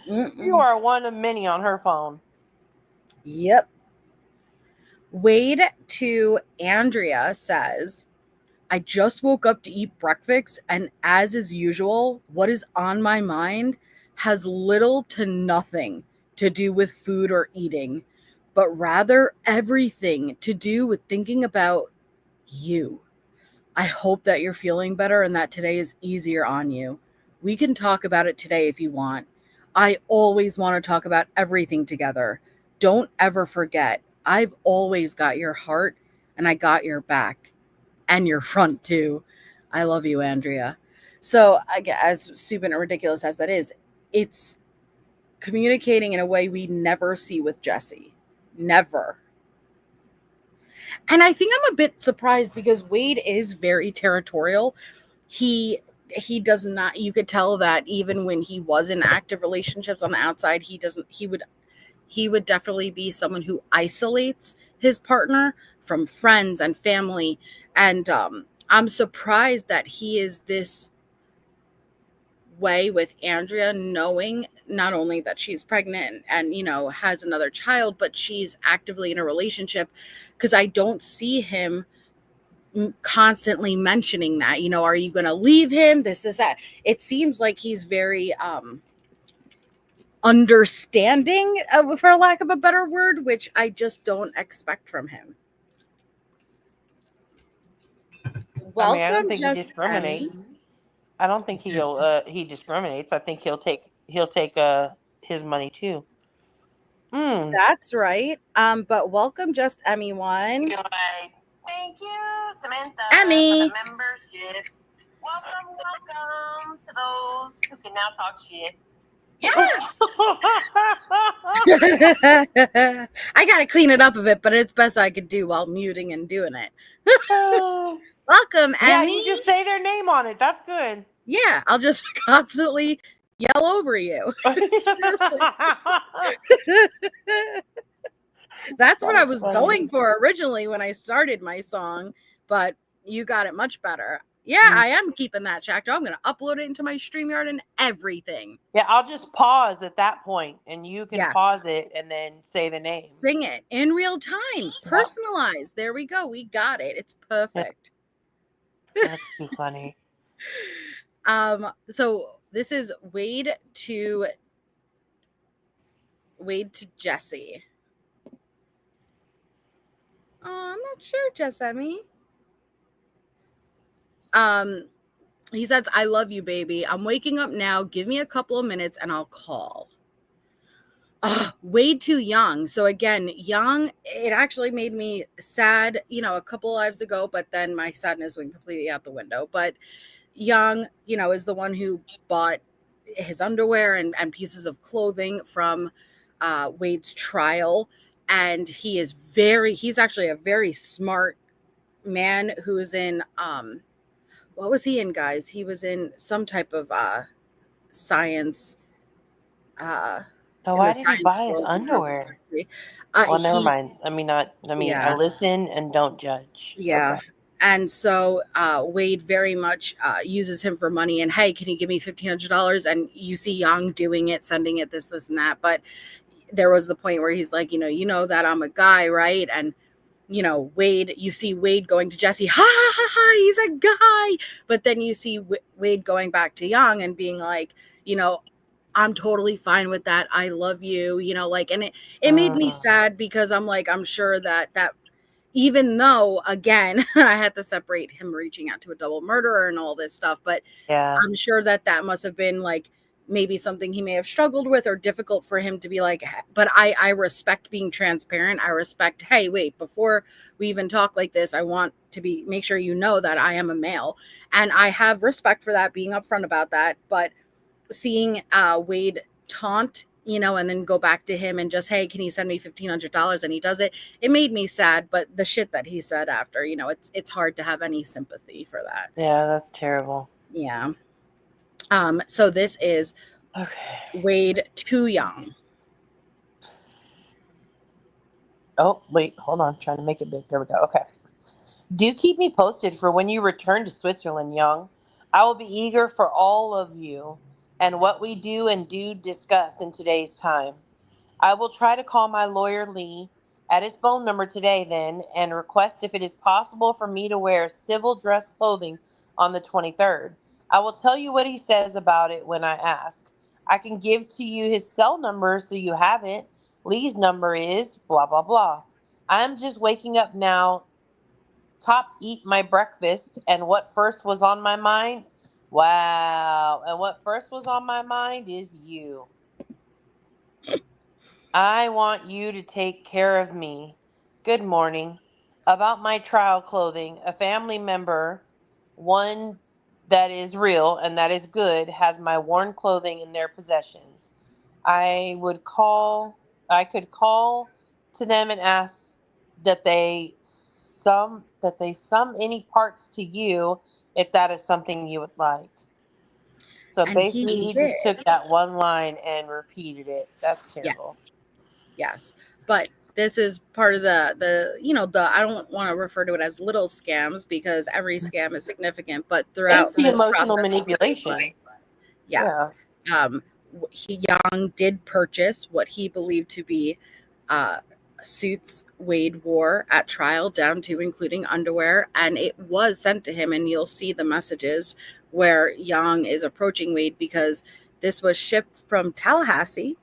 You are one of many on her phone. Yep. Wade to Andrea says, I just woke up to eat breakfast, and as is usual, what is on my mind has little to nothing to do with food or eating, but rather everything to do with thinking about you. I hope that you're feeling better and that today is easier on you. We can talk about it today if you want. I always want to talk about everything together. Don't ever forget, I've always got your heart and I got your back and your front too. I love you, Andrea. So again, as stupid and ridiculous as that is, it's communicating in a way we never see with Jesse. Never. And I think I'm a bit surprised because Wade is very territorial. He does not, you could tell that even when he was in active relationships on the outside, he would definitely be someone who isolates his partner from friends and family. And I'm surprised that he is this way with Andrea, knowing not only that she's pregnant and has another child, but she's actively in a relationship, because I don't see him constantly mentioning that, are you going to leave him, this that. It seems like he's very understanding, for lack of a better word, which I just don't expect from him. Welcome, I don't think he discriminates. Emmy. I don't think he discriminates. I think he'll take his money too. That's right. But welcome, just Emmy one. Thank you, Samantha, Emmy. for the memberships. Welcome to those who can now talk shit. Yes. I gotta clean it up a bit, but it's best I could do while muting and doing it. Welcome, yeah, Emmy. you just say their name on it. That's good. Yeah, I'll just constantly yell over you. That's what I was going for originally when I started my song, but you got it much better. Yeah, I am keeping that chapter. I'm going to upload it into my StreamYard and everything. Yeah, I'll just pause at that point, and you can pause it and then say the name. Sing it in real time. Personalized. There we go. We got it. It's perfect. That's too funny. So this is Wade to Jesse. Oh, I'm not sure, Jessamy. He says, I love you, baby. I'm waking up now. Give me a couple of minutes and I'll call. Way too young. So again, young, it actually made me sad, a couple lives ago, but then my sadness went completely out the window. But young, is the one who bought his underwear and pieces of clothing from Wade's trial. And he's actually a very smart man who is in, what was he in, guys? He was in some type of science. So why did he buy his underwear? Well, never mind. I listen and don't judge. Yeah. Okay. And so Wade very much uses him for money. And hey, can you give me $1,500? And you see Young doing it, sending it this and that. But there was the point where he's like, you know that I'm a guy, right? And Wade, you see Wade going to Jesse, ha ha ha ha, he's a guy. But then you see Wade going back to Young and being like, I'm totally fine with that. I love you, and it made me sad because I'm like, I'm sure that even though, again, I had to separate him reaching out to a double murderer and all this stuff, but Yeah. I'm sure that must have been like maybe something he may have struggled with or difficult for him to be like, but I respect being transparent. I respect, hey, wait, before we even talk like this, I want to make sure that I am a male. And I have respect for that, being upfront about that. But seeing Wade taunt, and then go back to him and just, hey, can you send me $1,500? And he does it. It made me sad. But the shit that he said after, it's hard to have any sympathy for that. Yeah, that's terrible. Yeah. So this is Wade to Young. Oh, wait, hold on. I'm trying to make it big. There we go. Okay. Do keep me posted for when you return to Switzerland, Young. I will be eager for all of you and what we do and do discuss in today's time. I will try to call my lawyer Lee at his phone number today then and request if it is possible for me to wear civil dress clothing on the 23rd. I will tell you what he says about it when I ask. I can give to you his cell number so you have it. Lee's number is blah, blah, blah. I'm just waking up now. Eat my breakfast, and what first was on my mind? Wow. And what first was on my mind is you. I want you to take care of me. Good morning. About my trial clothing, a family member, one that is real and that is good, has my worn clothing in their possessions. I could call to them and ask that they sum any parts to you if that is something you would like. So And basically he just took that one line and repeated it. That's terrible. Yes. But this is part of the I don't want to refer to it as little scams because every scam is significant, but throughout It's the this emotional process, manipulation. yes. Yeah. Young did purchase what he believed to be suits Wade wore at trial, down to including underwear, and it was sent to him. And you'll see the messages where Young is approaching Wade because this was shipped from Tallahassee,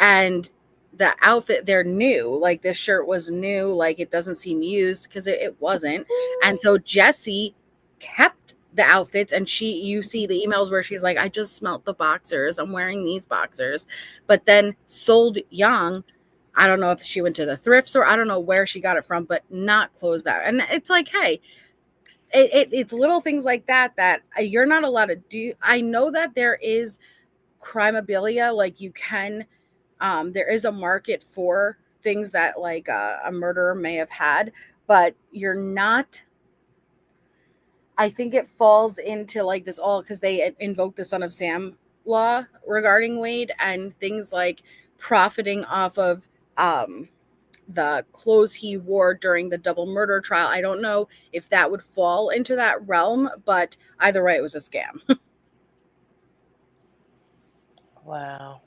and the outfit, they're new. Like, this shirt was new. Like, it doesn't seem used because it wasn't. And so Jesse kept the outfits, and you see the emails where she's like, I just smelt the boxers. I'm wearing these boxers. But then sold Young. I don't know if she went to the thrift store. I don't know where she got it from, but not closed out. And it's like, hey, it's little things like that you're not allowed to do. I know that there is crimeabilia, like you can, there is a market for things that like a murderer may have had, but you're not. I think it falls into like this all because they invoke the Son of Sam law regarding Wade and things like profiting off of the clothes he wore during the double murder trial. I don't know if that would fall into that realm, but either way, it was a scam. Wow.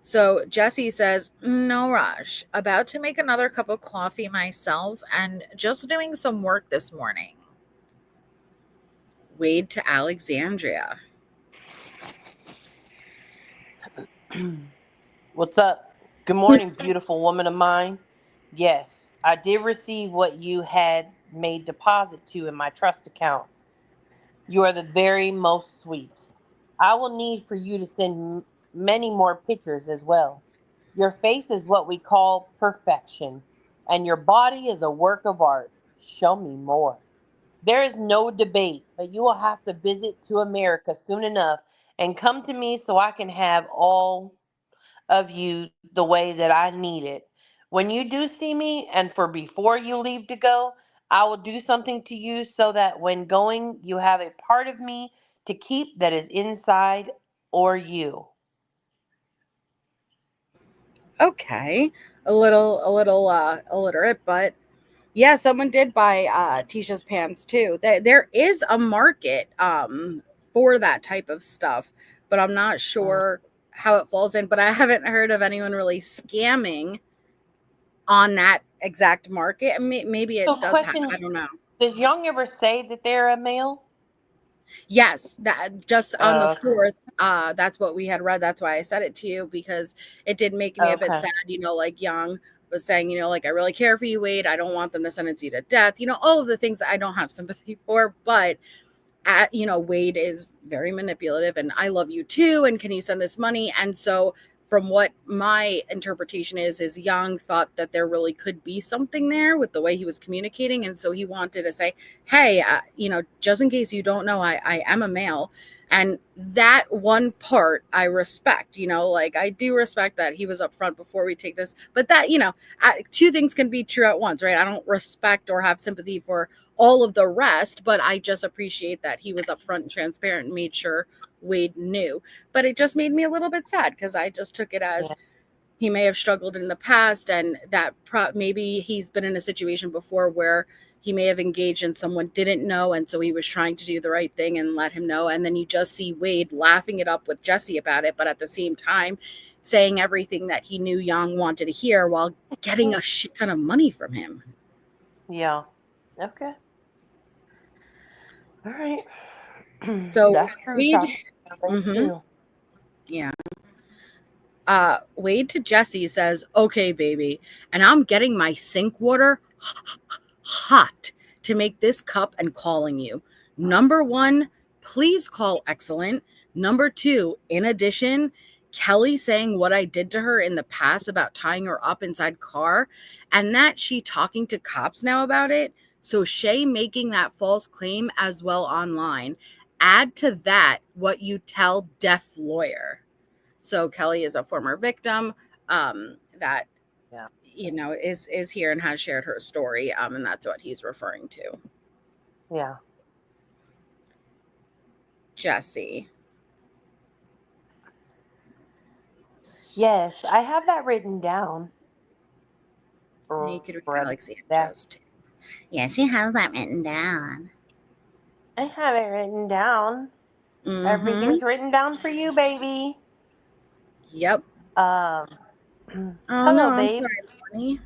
So Jesse says, no rush. About to make another cup of coffee myself and just doing some work this morning. Wade to Alexandria. What's up? Good morning, beautiful woman of mine. Yes, I did receive what you had made deposit to in my trust account. You are the very most sweet. I will need for you to send many more pictures as well. Your face is what we call perfection, and your body is a work of art. Show me more. There is no debate, but you will have to visit to America soon enough and come to me so I can have all of you the way that I need it. When you do see me and for before you leave to go, I will do something to you so that when going, you have a part of me to keep that is inside or you. Okay. A little illiterate, but yeah, someone did buy Tisha's pants too. There is a market for that type of stuff, but I'm not sure how it falls in. But I haven't heard of anyone really scamming on that exact market. Maybe So, it does have, question: I don't know. does Young ever say that they're a male? Yes, that just on the Okay. 4th, that's what we had read. That's why I said it to you, because it did make me a bit Okay. sad, like Young was saying, like, I really care for you, Wade. I don't want them to sentence you to death. All of the things that I don't have sympathy for, but Wade is very manipulative, and I love you too, and can you send this money? And so from what my interpretation is Young thought that there really could be something there with the way he was communicating, and so he wanted to say, hey, just in case you don't know, I am a male. And that one part I respect, like I do respect that he was upfront before we take this, but that, two things can be true at once, right? I don't respect or have sympathy for all of the rest, but I just appreciate that he was upfront and transparent and made sure Wade knew. But it just made me a little bit sad, because I just took it as he may have struggled in the past, and that maybe he's been in a situation before where he may have engaged and someone didn't know, and so he was trying to do the right thing and let him know. And then you just see Wade laughing it up with Jesse about it, but at the same time saying everything that he knew Young wanted to hear while getting a shit ton of money from him. Yeah. Okay. All right. So That's true, Wade, too. yeah. Wade to Jesse says, okay, baby, and I'm getting my sink water hot to make this cup and calling you. Number 1, please call excellent. Number 2, in addition, Kelly saying what I did to her in the past about tying her up inside car, and that she talking to cops now about it. So Shay making that false claim as well online. Add to that what you tell deaf lawyer. So Kelly is a former victim that is here and has shared her story, and that's what he's referring to. Yeah. Jesse. Yes, I have that written down. You could read Alexandra's too. Yeah, she has that written down. I have it written down. Mm-hmm. Everything's written down for you, baby. Yep. Hello, no, babe. I'm sorry, honey.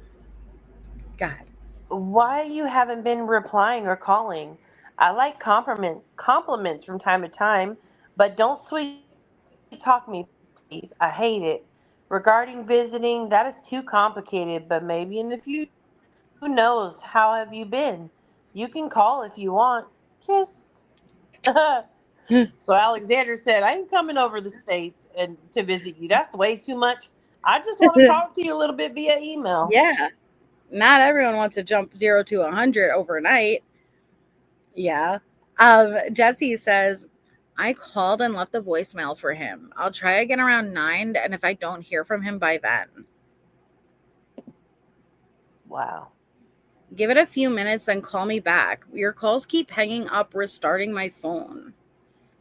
God. Why you haven't been replying or calling? I like compliments from time to time, but don't sweet talk me, please. I hate it. Regarding visiting, that is too complicated, but maybe in the future. Who knows? How have you been? You can call if you want. Kiss. So Alexander said, I'm coming over the States and to visit you. That's way too much. I just want to talk to you a little bit via email. Yeah. Not everyone wants to jump 0 to 100 overnight. Yeah. Jesse says, I called and left a voicemail for him. I'll try again around 9, and if I don't hear from him by then. Wow. Give it a few minutes, then call me back. Your calls keep hanging up, restarting my phone.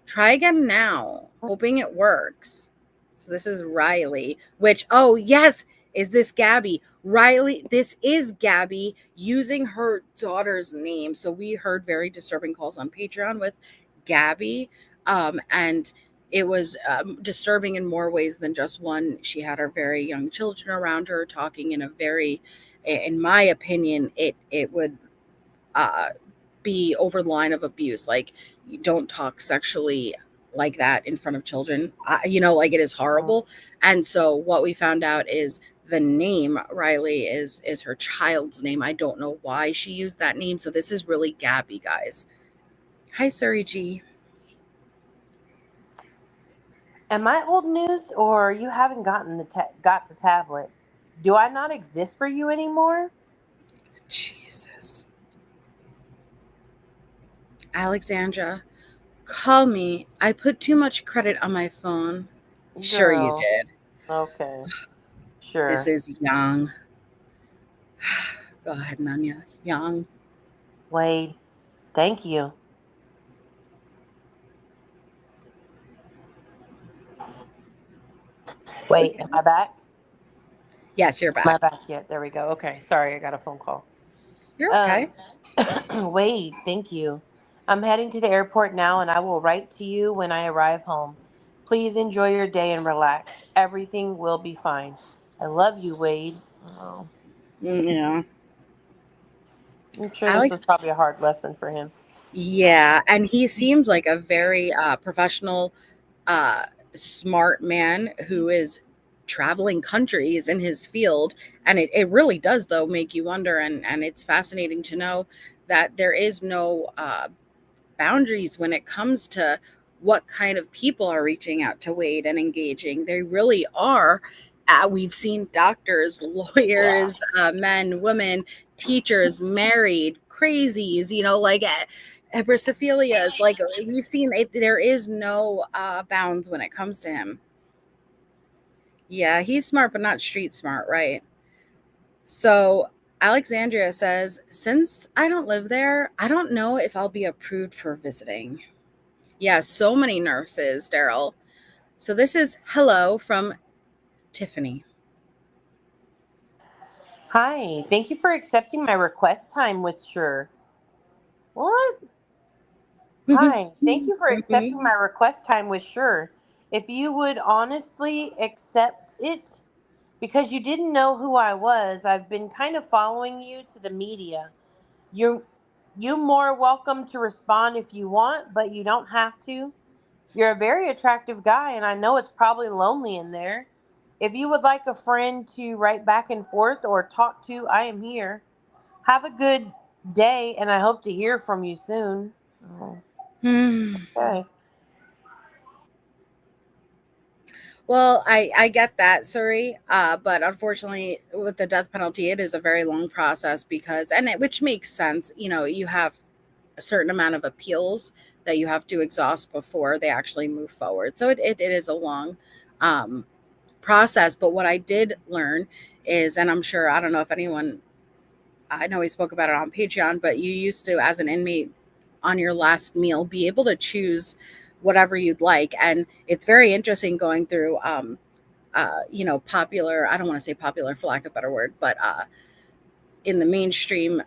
Try again now, hoping it works. So this is Riley, which, oh, yes, is this Gabby? Riley, this is Gabby using her daughter's name. So we heard very disturbing calls on Patreon with Gabby, and it was disturbing in more ways than just one. She had her very young children around her talking in a very, in my opinion, it would be over the line of abuse. Like, you don't talk sexually like that in front of children. Like, it is horrible. And so what we found out is the name Riley is her child's name. I don't know why she used that name. So this is really Gabby, guys. Hi, Surrey G. Am I old news, or you haven't gotten got the tablet? Do I not exist for you anymore? Jesus. Alexandra, call me. I put too much credit on my phone. Girl. Sure you did. Okay. Sure. This is Young. Go ahead, Nanya. Young. Wade, thank you. Wait, am I back? Yes, you're back. Am I back yet? There we go. Okay. Sorry, I got a phone call. You're okay. Wade, thank you. I'm heading to the airport now, and I will write to you when I arrive home. Please enjoy your day and relax. Everything will be fine. I love you, Wade. Oh. Yeah. I'm sure this Alex, was probably a hard lesson for him. yeah, and he seems like a very professional, smart man who is traveling countries in his field. And it really does, though, make you wonder. And it's fascinating to know that there is no boundaries when it comes to what kind of people are reaching out to Wade and engaging. They really are. We've seen doctors, lawyers, men, women, teachers, married, crazies, like episophilias. Like we've seen, there is no bounds when it comes to him. Yeah, he's smart, but not street smart, right? So Alexandria says, since I don't live there, I don't know if I'll be approved for visiting. Yeah, so many nurses, Daryl. So this is hello from Tiffany. Hi, thank you for accepting my request time with Sure. What? Hi, thank you for accepting my request time with Sure. If you would honestly accept it, because you didn't know who I was, I've been kind of following you to the media. You more welcome to respond if you want, but you don't have to. You're a very attractive guy, and I know it's probably lonely in there. If you would like a friend to write back and forth or talk to, I am here. Have a good day, and I hope to hear from you soon. Oh, okay. Well, I get that, Suri, but unfortunately, with the death penalty, it is a very long process which makes sense. You have a certain amount of appeals that you have to exhaust before they actually move forward. So it is a long process. But what I did learn is, and I'm sure, I don't know if anyone, I know we spoke about it on Patreon, but you used to, as an inmate, on your last meal, be able to choose whatever you'd like. And it's very interesting going through, popular, I don't want to say popular for lack of a better word, but in the mainstream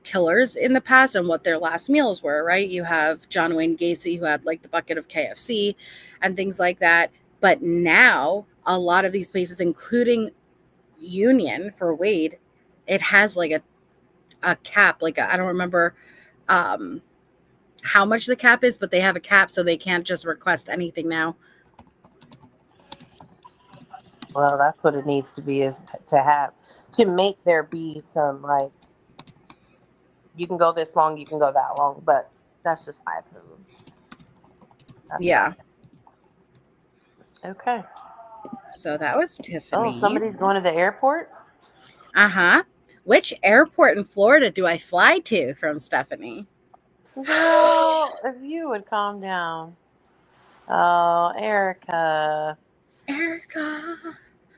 killers in the past and what their last meals were, right? You have John Wayne Gacy, who had like the bucket of KFC and things like that. But now a lot of these places, including Union for Wade, it has like a cap, I don't remember how much the cap is, but they have a cap, so they can't just request anything now. Well, that's what it needs to be, is to make there be some, like, you can go this long, you can go that long, but that's just my opinion. Yeah. Okay. So that was Tiffany. Oh, somebody's going to the airport? Uh-huh. Which airport in Florida do I fly to? From Stephanie. Girl, if you would calm down. Oh, Erica. Erica.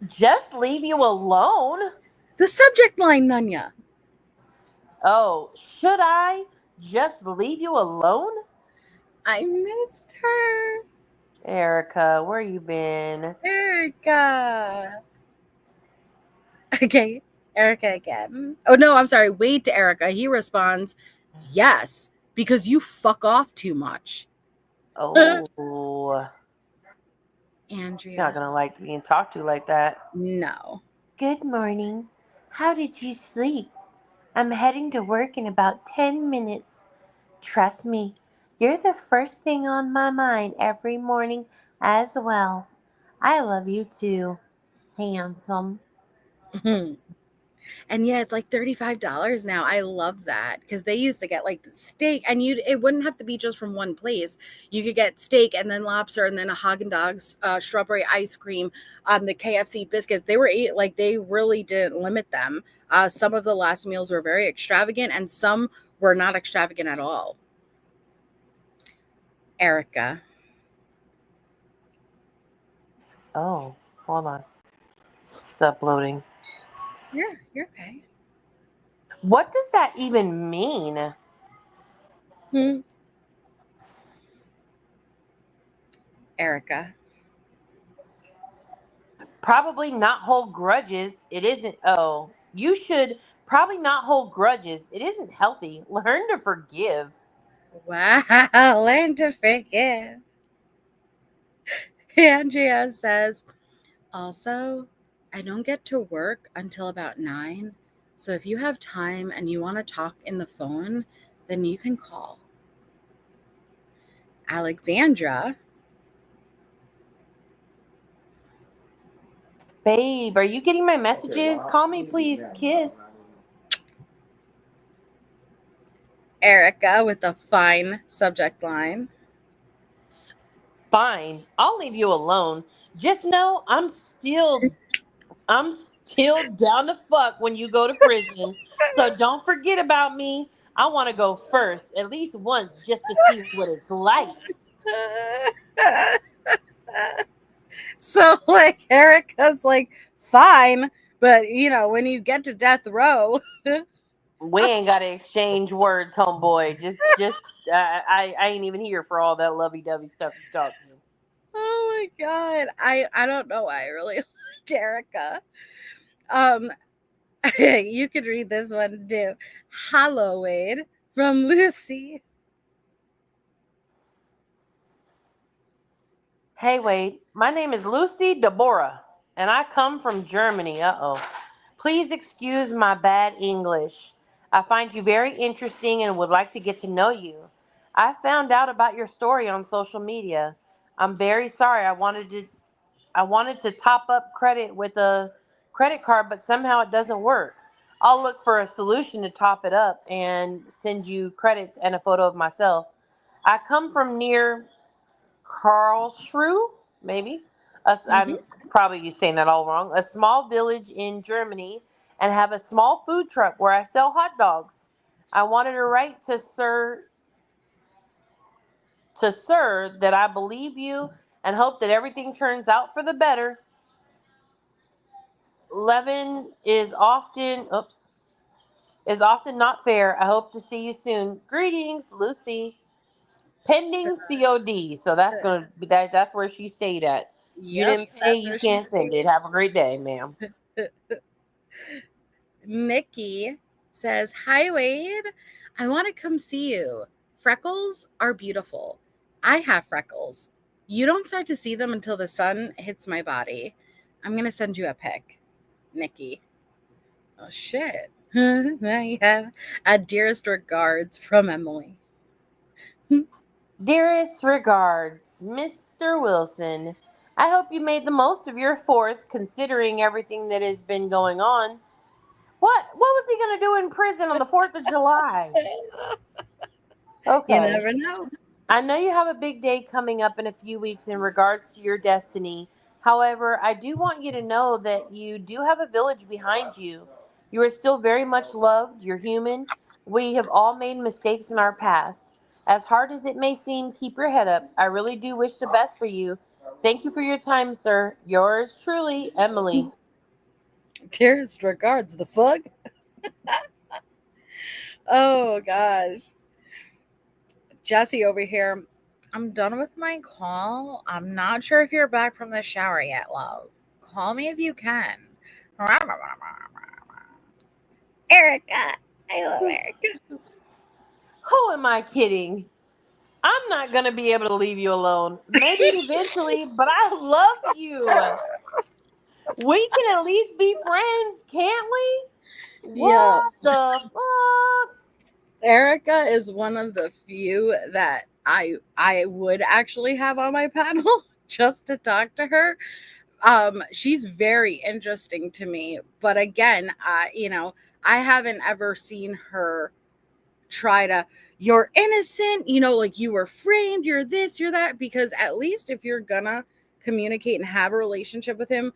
Just leave you alone? The subject line, Nunya. Oh, should I just leave you alone? I missed her. Erica, where you been? Erica. Okay, Erica again. Oh, no, I'm sorry. Wade to Erica. He responds, yes, because you fuck off too much. Oh. Andrea. You're not going to like being talked to like that. No. Good morning. How did you sleep? I'm heading to work in about 10 minutes. Trust me, you're the first thing on my mind every morning as well. I love you too, handsome. And yeah, it's like $35 now. I love that because they used to get like the steak, and it wouldn't have to be just from one place. You could get steak and then lobster and then a Haagen-Dazs strawberry ice cream, the KFC biscuits. They really didn't limit them. Some of the last meals were very extravagant, and some were not extravagant at all. Erica. Oh, hold on. It's uploading. You're okay. What does that even mean? Erica. Probably not hold grudges. It isn't. Oh, you should probably not hold grudges. It isn't healthy. Learn to forgive. Wow, learn to forgive. Andrea says, also, I don't get to work until about 9. So if you have time and you want to talk in the phone, then you can call. Alexandra. Babe, are you getting my messages? Call me, please. Kiss. Erica with a fine subject line. Fine, I'll leave you alone. Just know I'm still down to fuck when you go to prison. So don't forget about me. I want to go first, at least once, just to see what it's like. So like Erica's like, fine, but when you get to death row, We ain't got to exchange words, homeboy. I ain't even here for all that lovey-dovey stuff you talking. Oh my god, I don't know why I really like Erica. You could read this one too. Hello, Wade, from Lucy. Hey, Wade. My name is Lucy Deborah, and I come from Germany. Please excuse my bad English. I find you very interesting and would like to get to know you. I found out about your story on social media. I'm very sorry. I wanted to top up credit with a credit card, but somehow it doesn't work. I'll look for a solution to top it up and send you credits and a photo of myself. I come from near Karlsruhe, maybe. I'm probably saying that all wrong. A small village in Germany, and have a small food truck where I sell hot dogs. I wanted to write to sir that I believe you and hope that everything turns out for the better. Levin is often not fair. I hope to see you soon. Greetings, Lucy. Pending COD. So that's gonna be that's where she stayed at. You Yep, didn't pay, that's you where can't send it. Have a great day, ma'am. Nikki says, "Hi, Wade. I want to come see you. Freckles are beautiful. I have freckles. You don't start to see them until the sun hits my body. I'm going to send you a pic." Nikki. Oh, shit. I have a dearest regards from Emily. Dearest regards, Mr. Wilson. I hope you made the most of your 4th, considering everything that has been going on. What was he gonna do in prison on the 4th of July? Okay. You never know. I know you have a big day coming up in a few weeks in regards to your destiny. However, I do want you to know that you do have a village behind you. You are still very much loved. You're human. We have all made mistakes in our past. As hard as it may seem, keep your head up. I really do wish the best for you. Thank you for your time, sir. Yours truly, Emily. Dearest regards, the fuck? Oh, gosh. Jesse over here. I'm done with my call. I'm not sure if you're back from the shower yet, love. Call me if you can. Erica. I love Erica. Who am I kidding? I'm not going to be able to leave you alone. Maybe eventually, but I love you. We can at least be friends, can't we? What the fuck? Erica is one of the few that I would actually have on my panel just to talk to her. She's very interesting to me, but again, I haven't ever seen her try to, you're innocent, like you were framed, you're this, you're that, because at least if you're gonna communicate and have a relationship with him,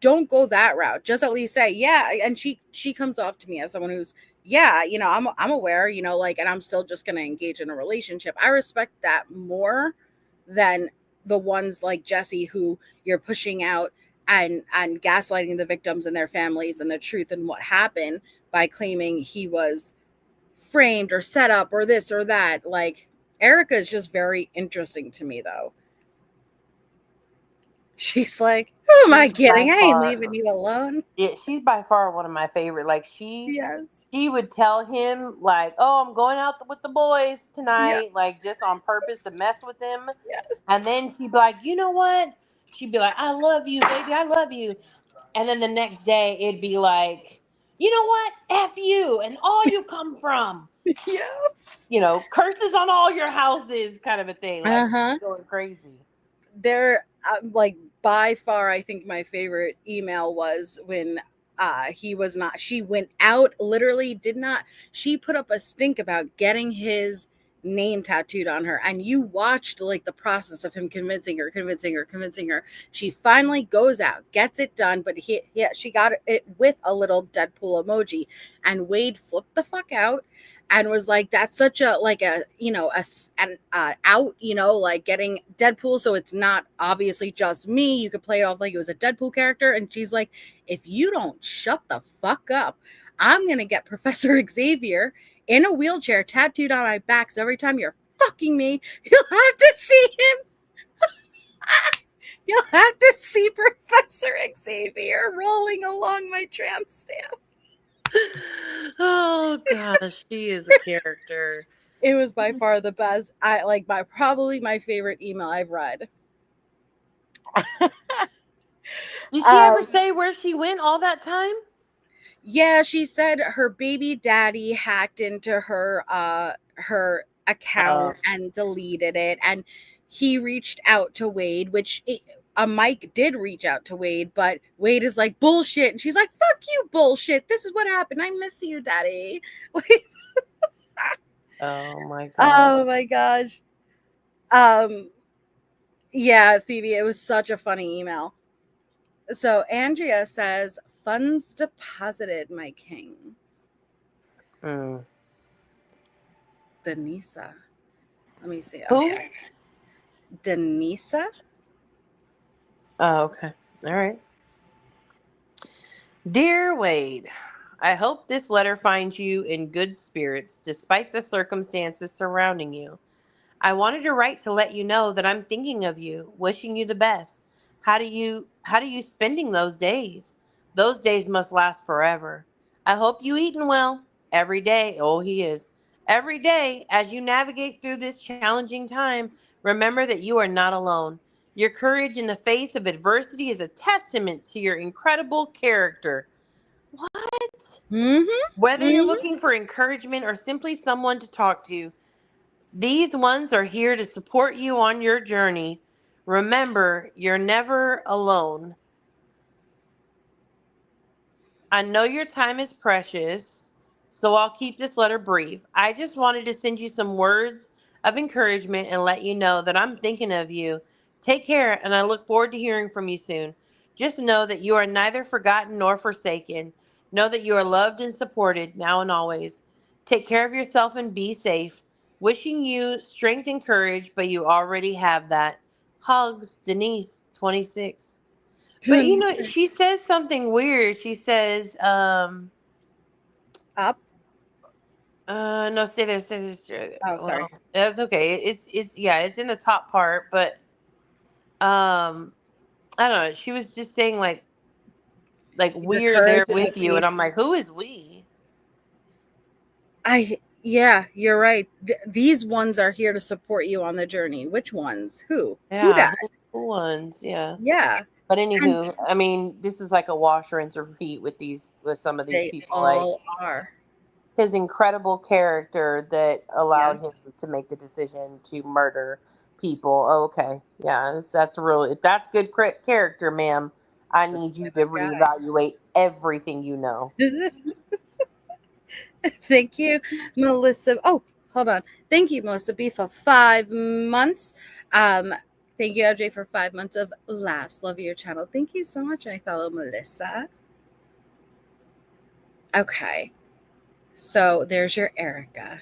don't go that route. Just at least say, yeah. And she comes off to me as someone who's, yeah, I'm aware, and I'm still just gonna engage in a relationship. I respect that more than the ones like Jesse who you're pushing out and gaslighting the victims and their families and the truth and what happened by claiming he was framed or set up or this or that. Like, Erica is just very interesting to me, though. She's like, who am I kidding? I ain't leaving you alone. Yeah, she's by far one of my favorite. Like, she would tell him, like, oh, I'm going out with the boys tonight, like, just on purpose to mess with him. And then she'd be like, you know what? She'd be like, I love you, baby, I love you. And then the next day it'd be like, you know what? F you and all you come from. Yes. You know, curses on all your houses kind of a thing. Like, going crazy. They're like by far, I think my favorite email was when she went out, literally she put up a stink about getting his name tattooed on her, and you watched like the process of him convincing her. She finally goes out, gets it done, but she got it with a little Deadpool emoji, and Wade flipped the fuck out and was like, that's such a like a out, like getting Deadpool, so it's not obviously just me, you could play it off like it was a Deadpool character. And she's like, if you don't shut the fuck up, I'm gonna get Professor Xavier in a wheelchair tattooed on my back, so every time you're fucking me, you'll have to see him. You'll have to see Professor Xavier rolling along my tramp stamp. Oh gosh, she is a character. It was by far the best. Probably my favorite email I've read. Did she ever say where she went all that time? Yeah, she said her baby daddy hacked into her account and deleted it, and he reached out to Wade, which Mike did reach out to Wade, but Wade is like, bullshit, and she's like, fuck you, bullshit, this is what happened, I miss you, daddy. Oh my god. Oh my gosh. Yeah, Phoebe, it was such a funny email. So Andrea says, funds deposited, my king. Denisa. Let me see. Who? Okay. Denisa? Oh, okay. All right. Dear Wade, I hope this letter finds you in good spirits despite the circumstances surrounding you. I wanted to write to let you know that I'm thinking of you, wishing you the best. How do you spending those days? Those days must last forever. I hope you eating well every day. Oh, he is. Every day as you navigate through this challenging time, remember that you are not alone. Your courage in the face of adversity is a testament to your incredible character. What? Whether you're looking for encouragement or simply someone to talk to, these ones are here to support you on your journey. Remember, you're never alone. I know your time is precious, so I'll keep this letter brief. I just wanted to send you some words of encouragement and let you know that I'm thinking of you. Take care, and I look forward to hearing from you soon. Just know that you are neither forgotten nor forsaken. Know that you are loved and supported now and always. Take care of yourself and be safe. Wishing you strength and courage, but you already have that. Hugs, Denise, 26. But you know, she says something weird. She says, up. No, stay there. Oh, sorry. That's okay. It's it's in the top part, but I don't know. She was just saying like we're there with you, and I'm like, who is we? Yeah, you're right. These ones are here to support you on the journey. Which ones? Who? Yeah, who ones? Yeah. Yeah. But anywho, I mean, this is like a wash, rinse, and repeat with some of these people. All are. His incredible character that allowed him to make the decision to murder people. Oh, okay. Yeah, that's good character, ma'am. I need you to reevaluate everything you know. Thank you, Melissa. Oh, hold on. Thank you, Melissa B, for 5 months. Thank you, LJ, for 5 months of laughs. Love your channel. Thank you so much, my fellow Melissa. Okay. So there's your Erica.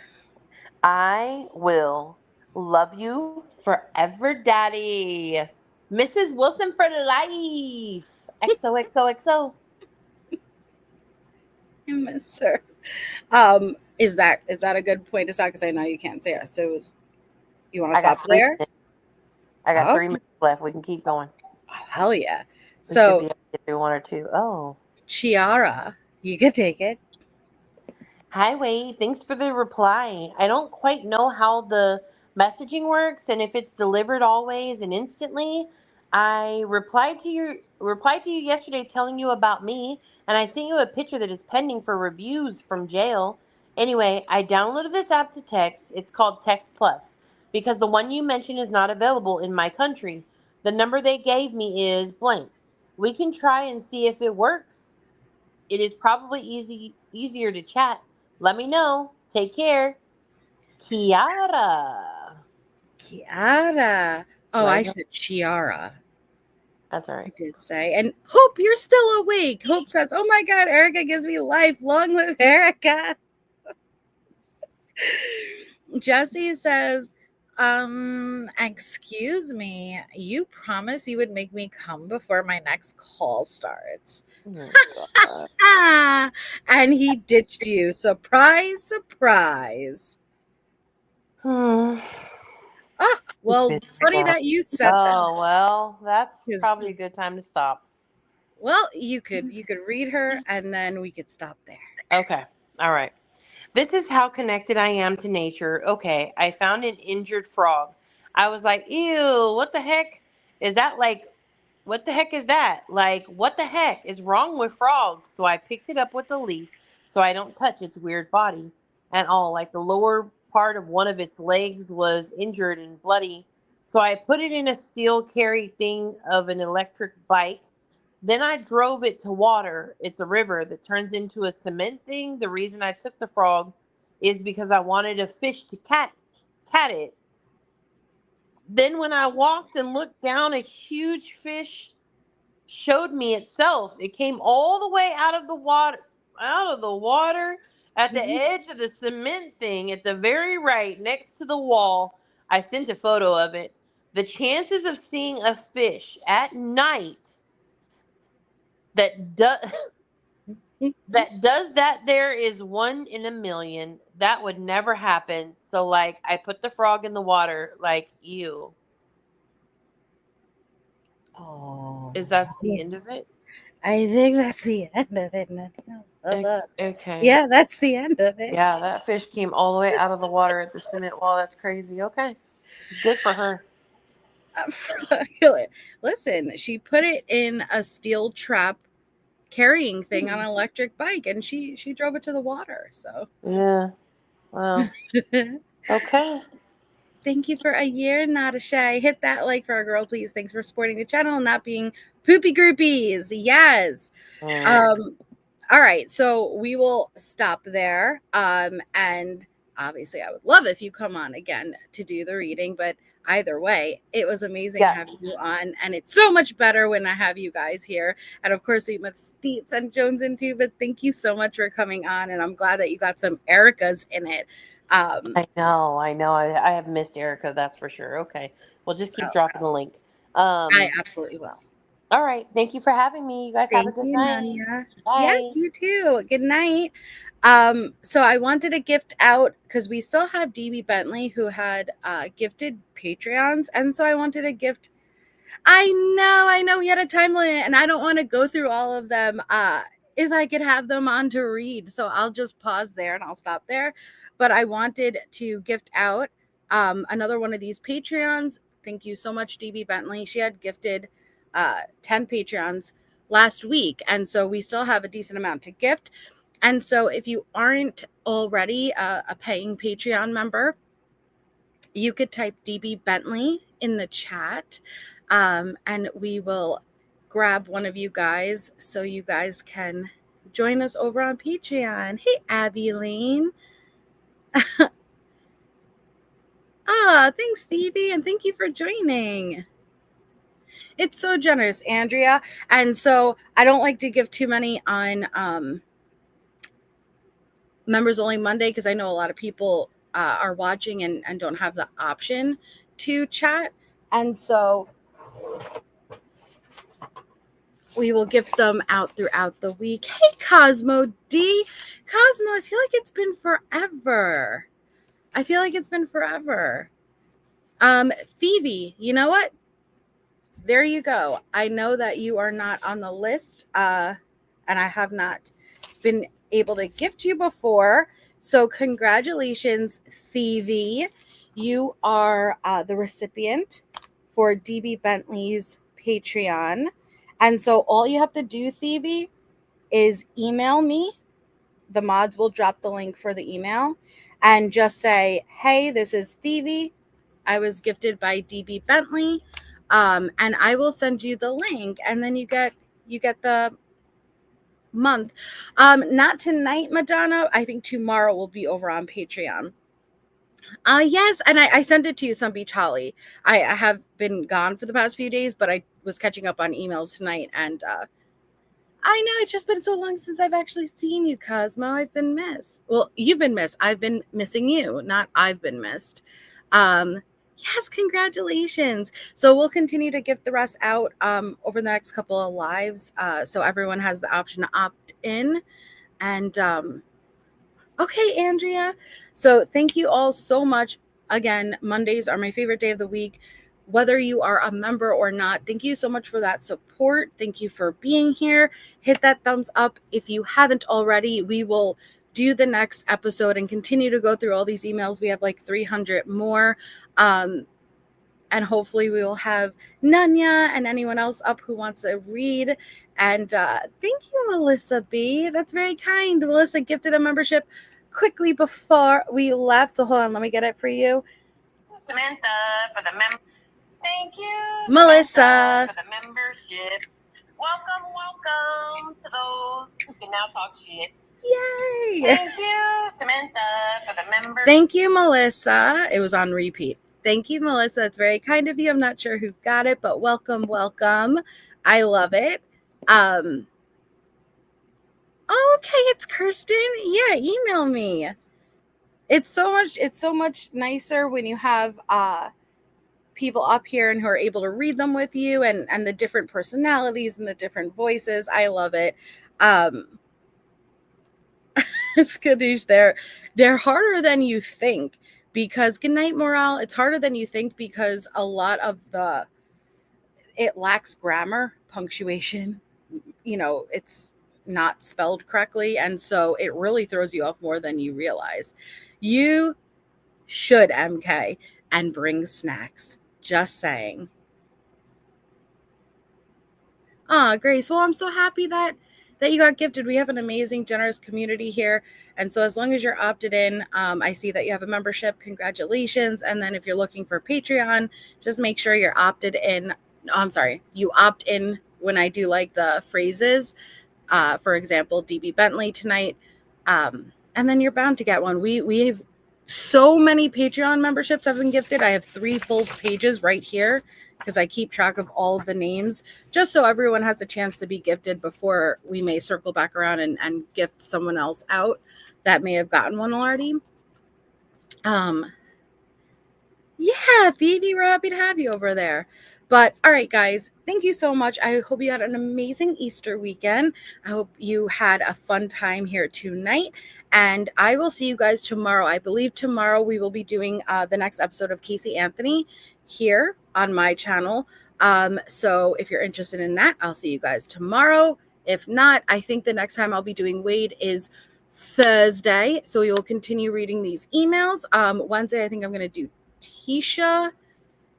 I will love you forever, Daddy. Mrs. Wilson for life. XOXOXO. I miss her. Is that a good point to stop? Because I know you can't say it. So you want to stop there? I got 3 minutes left. We can keep going. Oh, hell yeah. We should be able to get through 1 or 2. Oh. Chiara, you can take it. Hi, Wade. Thanks for the reply. I don't quite know how the messaging works and if it's delivered always and instantly. I replied to you yesterday telling you about me, and I sent you a picture that is pending for reviews from jail. Anyway, I downloaded this app to text. It's called Text Plus because the one you mentioned is not available in my country. The number they gave me is blank. We can try and see if it works. It is probably easier to chat. Let me know. Take care. Kiara. Kiara. Oh, Let I it go. said Chiara. That's all I right. did say. And Hope, you're still awake. Hope says, oh my God, Erica gives me life. Long live Erica. Jesse says, excuse me, you promised you would make me come before my next call starts. Oh, God. And he ditched you. Surprise, surprise. Oh, well, funny that you said that. Oh, well, that's 'Cause- probably a good time to stop. Well, you could read her and then we could stop there. Okay. All right. This is how connected I am to nature. Okay, I found an injured frog. I was like, ew, what the heck? Is that like, what the heck is that? Like, what the heck is wrong with frogs? So I picked it up with a leaf so I don't touch its weird body and all. Like, the lower part of one of its legs was injured and bloody. So I put it in a steel carry thing of an electric bike. Then I drove it to water. It's a river that turns into a cement thing. The reason I took the frog is because I wanted a fish to cat it. Then when I walked and looked down, a huge fish showed me itself. It came all the way out of the water at the edge of the cement thing at the very right next to the wall. I sent a photo of it. The chances of seeing a fish at night that does that there is 1 in a million. That would never happen. So like I put the frog in the water, like, ew. Oh. Is that the end of it? I think that's the end of it. Okay. Yeah, that's the end of it. Yeah, that fish came all the way out of the water at the cement wall. That's crazy. Okay. Good for her. Listen, she put it in a steel trap carrying thing on an electric bike and she drove it to the water. So Yeah. Wow. Okay. Thank you for a year, not a shy. Hit that like for our girl, please. Thanks for supporting the channel and not being poopy groupies. Yes. All right, so we will stop there. And obviously I would love if you come on again to do the reading, but either way, it was amazing having you on, and it's so much better when I have you guys here. And of course, we met Steets and Jones in too, but thank you so much for coming on, and I'm glad that you got some Ericas in it. I know. I have missed Erica, that's for sure. Okay. Well, just keep dropping the link. I absolutely will. All right. Thank you for having me. You guys have a good night. Nanya. Bye. Yes, you too. Good night. So I wanted to gift out because we still have DB Bentley who had gifted Patreons, and so I wanted to gift. I know we had a time limit, and I don't want to go through all of them. If I could have them on to read, so I'll just pause there and I'll stop there. But I wanted to gift out another one of these Patreons. Thank you so much, DB Bentley. She had gifted 10 Patreons last week, and so we still have a decent amount to gift. And so if you aren't already a paying Patreon member, you could type DB Bentley in the chat, and we will grab one of you guys so you guys can join us over on Patreon. Hey, Abby Lane. Thanks, Stevie, and thank you for joining. It's so generous, Andrea. And so I don't like to give too many on members only Monday because I know a lot of people are watching and don't have the option to chat. And so we will gift them out throughout the week. Hey, Cosmo D. Cosmo, I feel like it's been forever. Phoebe, you know what? There you go. I know that you are not on the list, and I have not been able to gift you before. So congratulations, Phoebe. You are the recipient for DB Bentley's Patreon. And so all you have to do, Thevey, is email me. The mods will drop the link for the email and just say, hey, this is Thevey. I was gifted by DB Bentley. And I will send you the link, and then you get the month. Not tonight, Madonna. I think tomorrow will be over on Patreon. Yes, and I sent it to you, Some Beach Holly. I have been gone for the past few days, but I was catching up on emails tonight, and I know it's just been so long since I've actually seen you, Cosmo. I've been missed. Well, you've been missed. I've been missing you, not I've been missed. Yes, congratulations. So we'll continue to give the rest out over the next couple of lives, so everyone has the option to opt in. And okay, Andrea. So thank you all so much. Again, Mondays are my favorite day of the week. Whether you are a member or not, thank you so much for that support. Thank you for being here. Hit that thumbs up if you haven't already. We will do the next episode and continue to go through all these emails. We have like 300 more. And hopefully we will have Nanya and anyone else up who wants to read. And thank you, Melissa B. That's very kind. Melissa gifted a membership quickly before we left. So hold on, let me get it for you. Samantha for the member. Thank you, Melissa, for the memberships. Welcome to those who can now talk shit. Yay! Thank you, Samantha, for the member. Thank you, Melissa. It was on repeat. Thank you, Melissa. It's very kind of you. I'm not sure who got it, but welcome. I love it. Okay, it's Kirsten. Yeah, email me. It's so much nicer when you have people up here and who are able to read them with you, and the different personalities and the different voices. I love it. Skadoosh, they're harder than you think, because good night, Morale. It's harder than you think because a lot of it lacks grammar, punctuation. It's not spelled correctly, and so it really throws you off more than you realize. You should, MK, and bring snacks. Just saying. Grace. Well, I'm so happy that you got gifted. We have an amazing, generous community here. And so as long as you're opted in, I see that you have a membership. Congratulations. And then if you're looking for Patreon, just make sure you're opted in. You opt in when I do like the phrases. For example, DB Bentley tonight. And then you're bound to get one. We have so many Patreon memberships I've been gifted. I have 3 full pages right here because I keep track of all of the names, just so everyone has a chance to be gifted before we may circle back around and gift someone else out that may have gotten one already. Yeah, Phoebe, we're happy to have you over there. But all right, guys, thank you so much. I hope you had an amazing Easter weekend. I hope you had a fun time here tonight. And I will see you guys tomorrow. I believe tomorrow we will be doing the next episode of Casey Anthony here on my channel. So if you're interested in that, I'll see you guys tomorrow. If not, I think the next time I'll be doing Wade is Thursday. So you'll continue reading these emails. Wednesday, I think I'm going to do Tisha.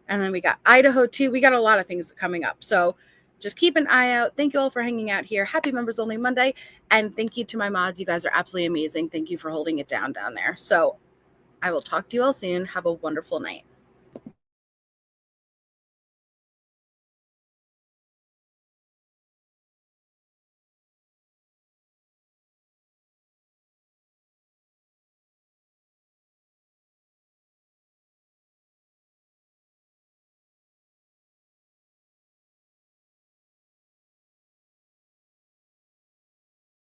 And then we got Idaho too. We got a lot of things coming up. So just keep an eye out. Thank you all for hanging out here. Happy Members Only Monday. And thank you to my mods. You guys are absolutely amazing. Thank you for holding it down there. So I will talk to you all soon. Have a wonderful night.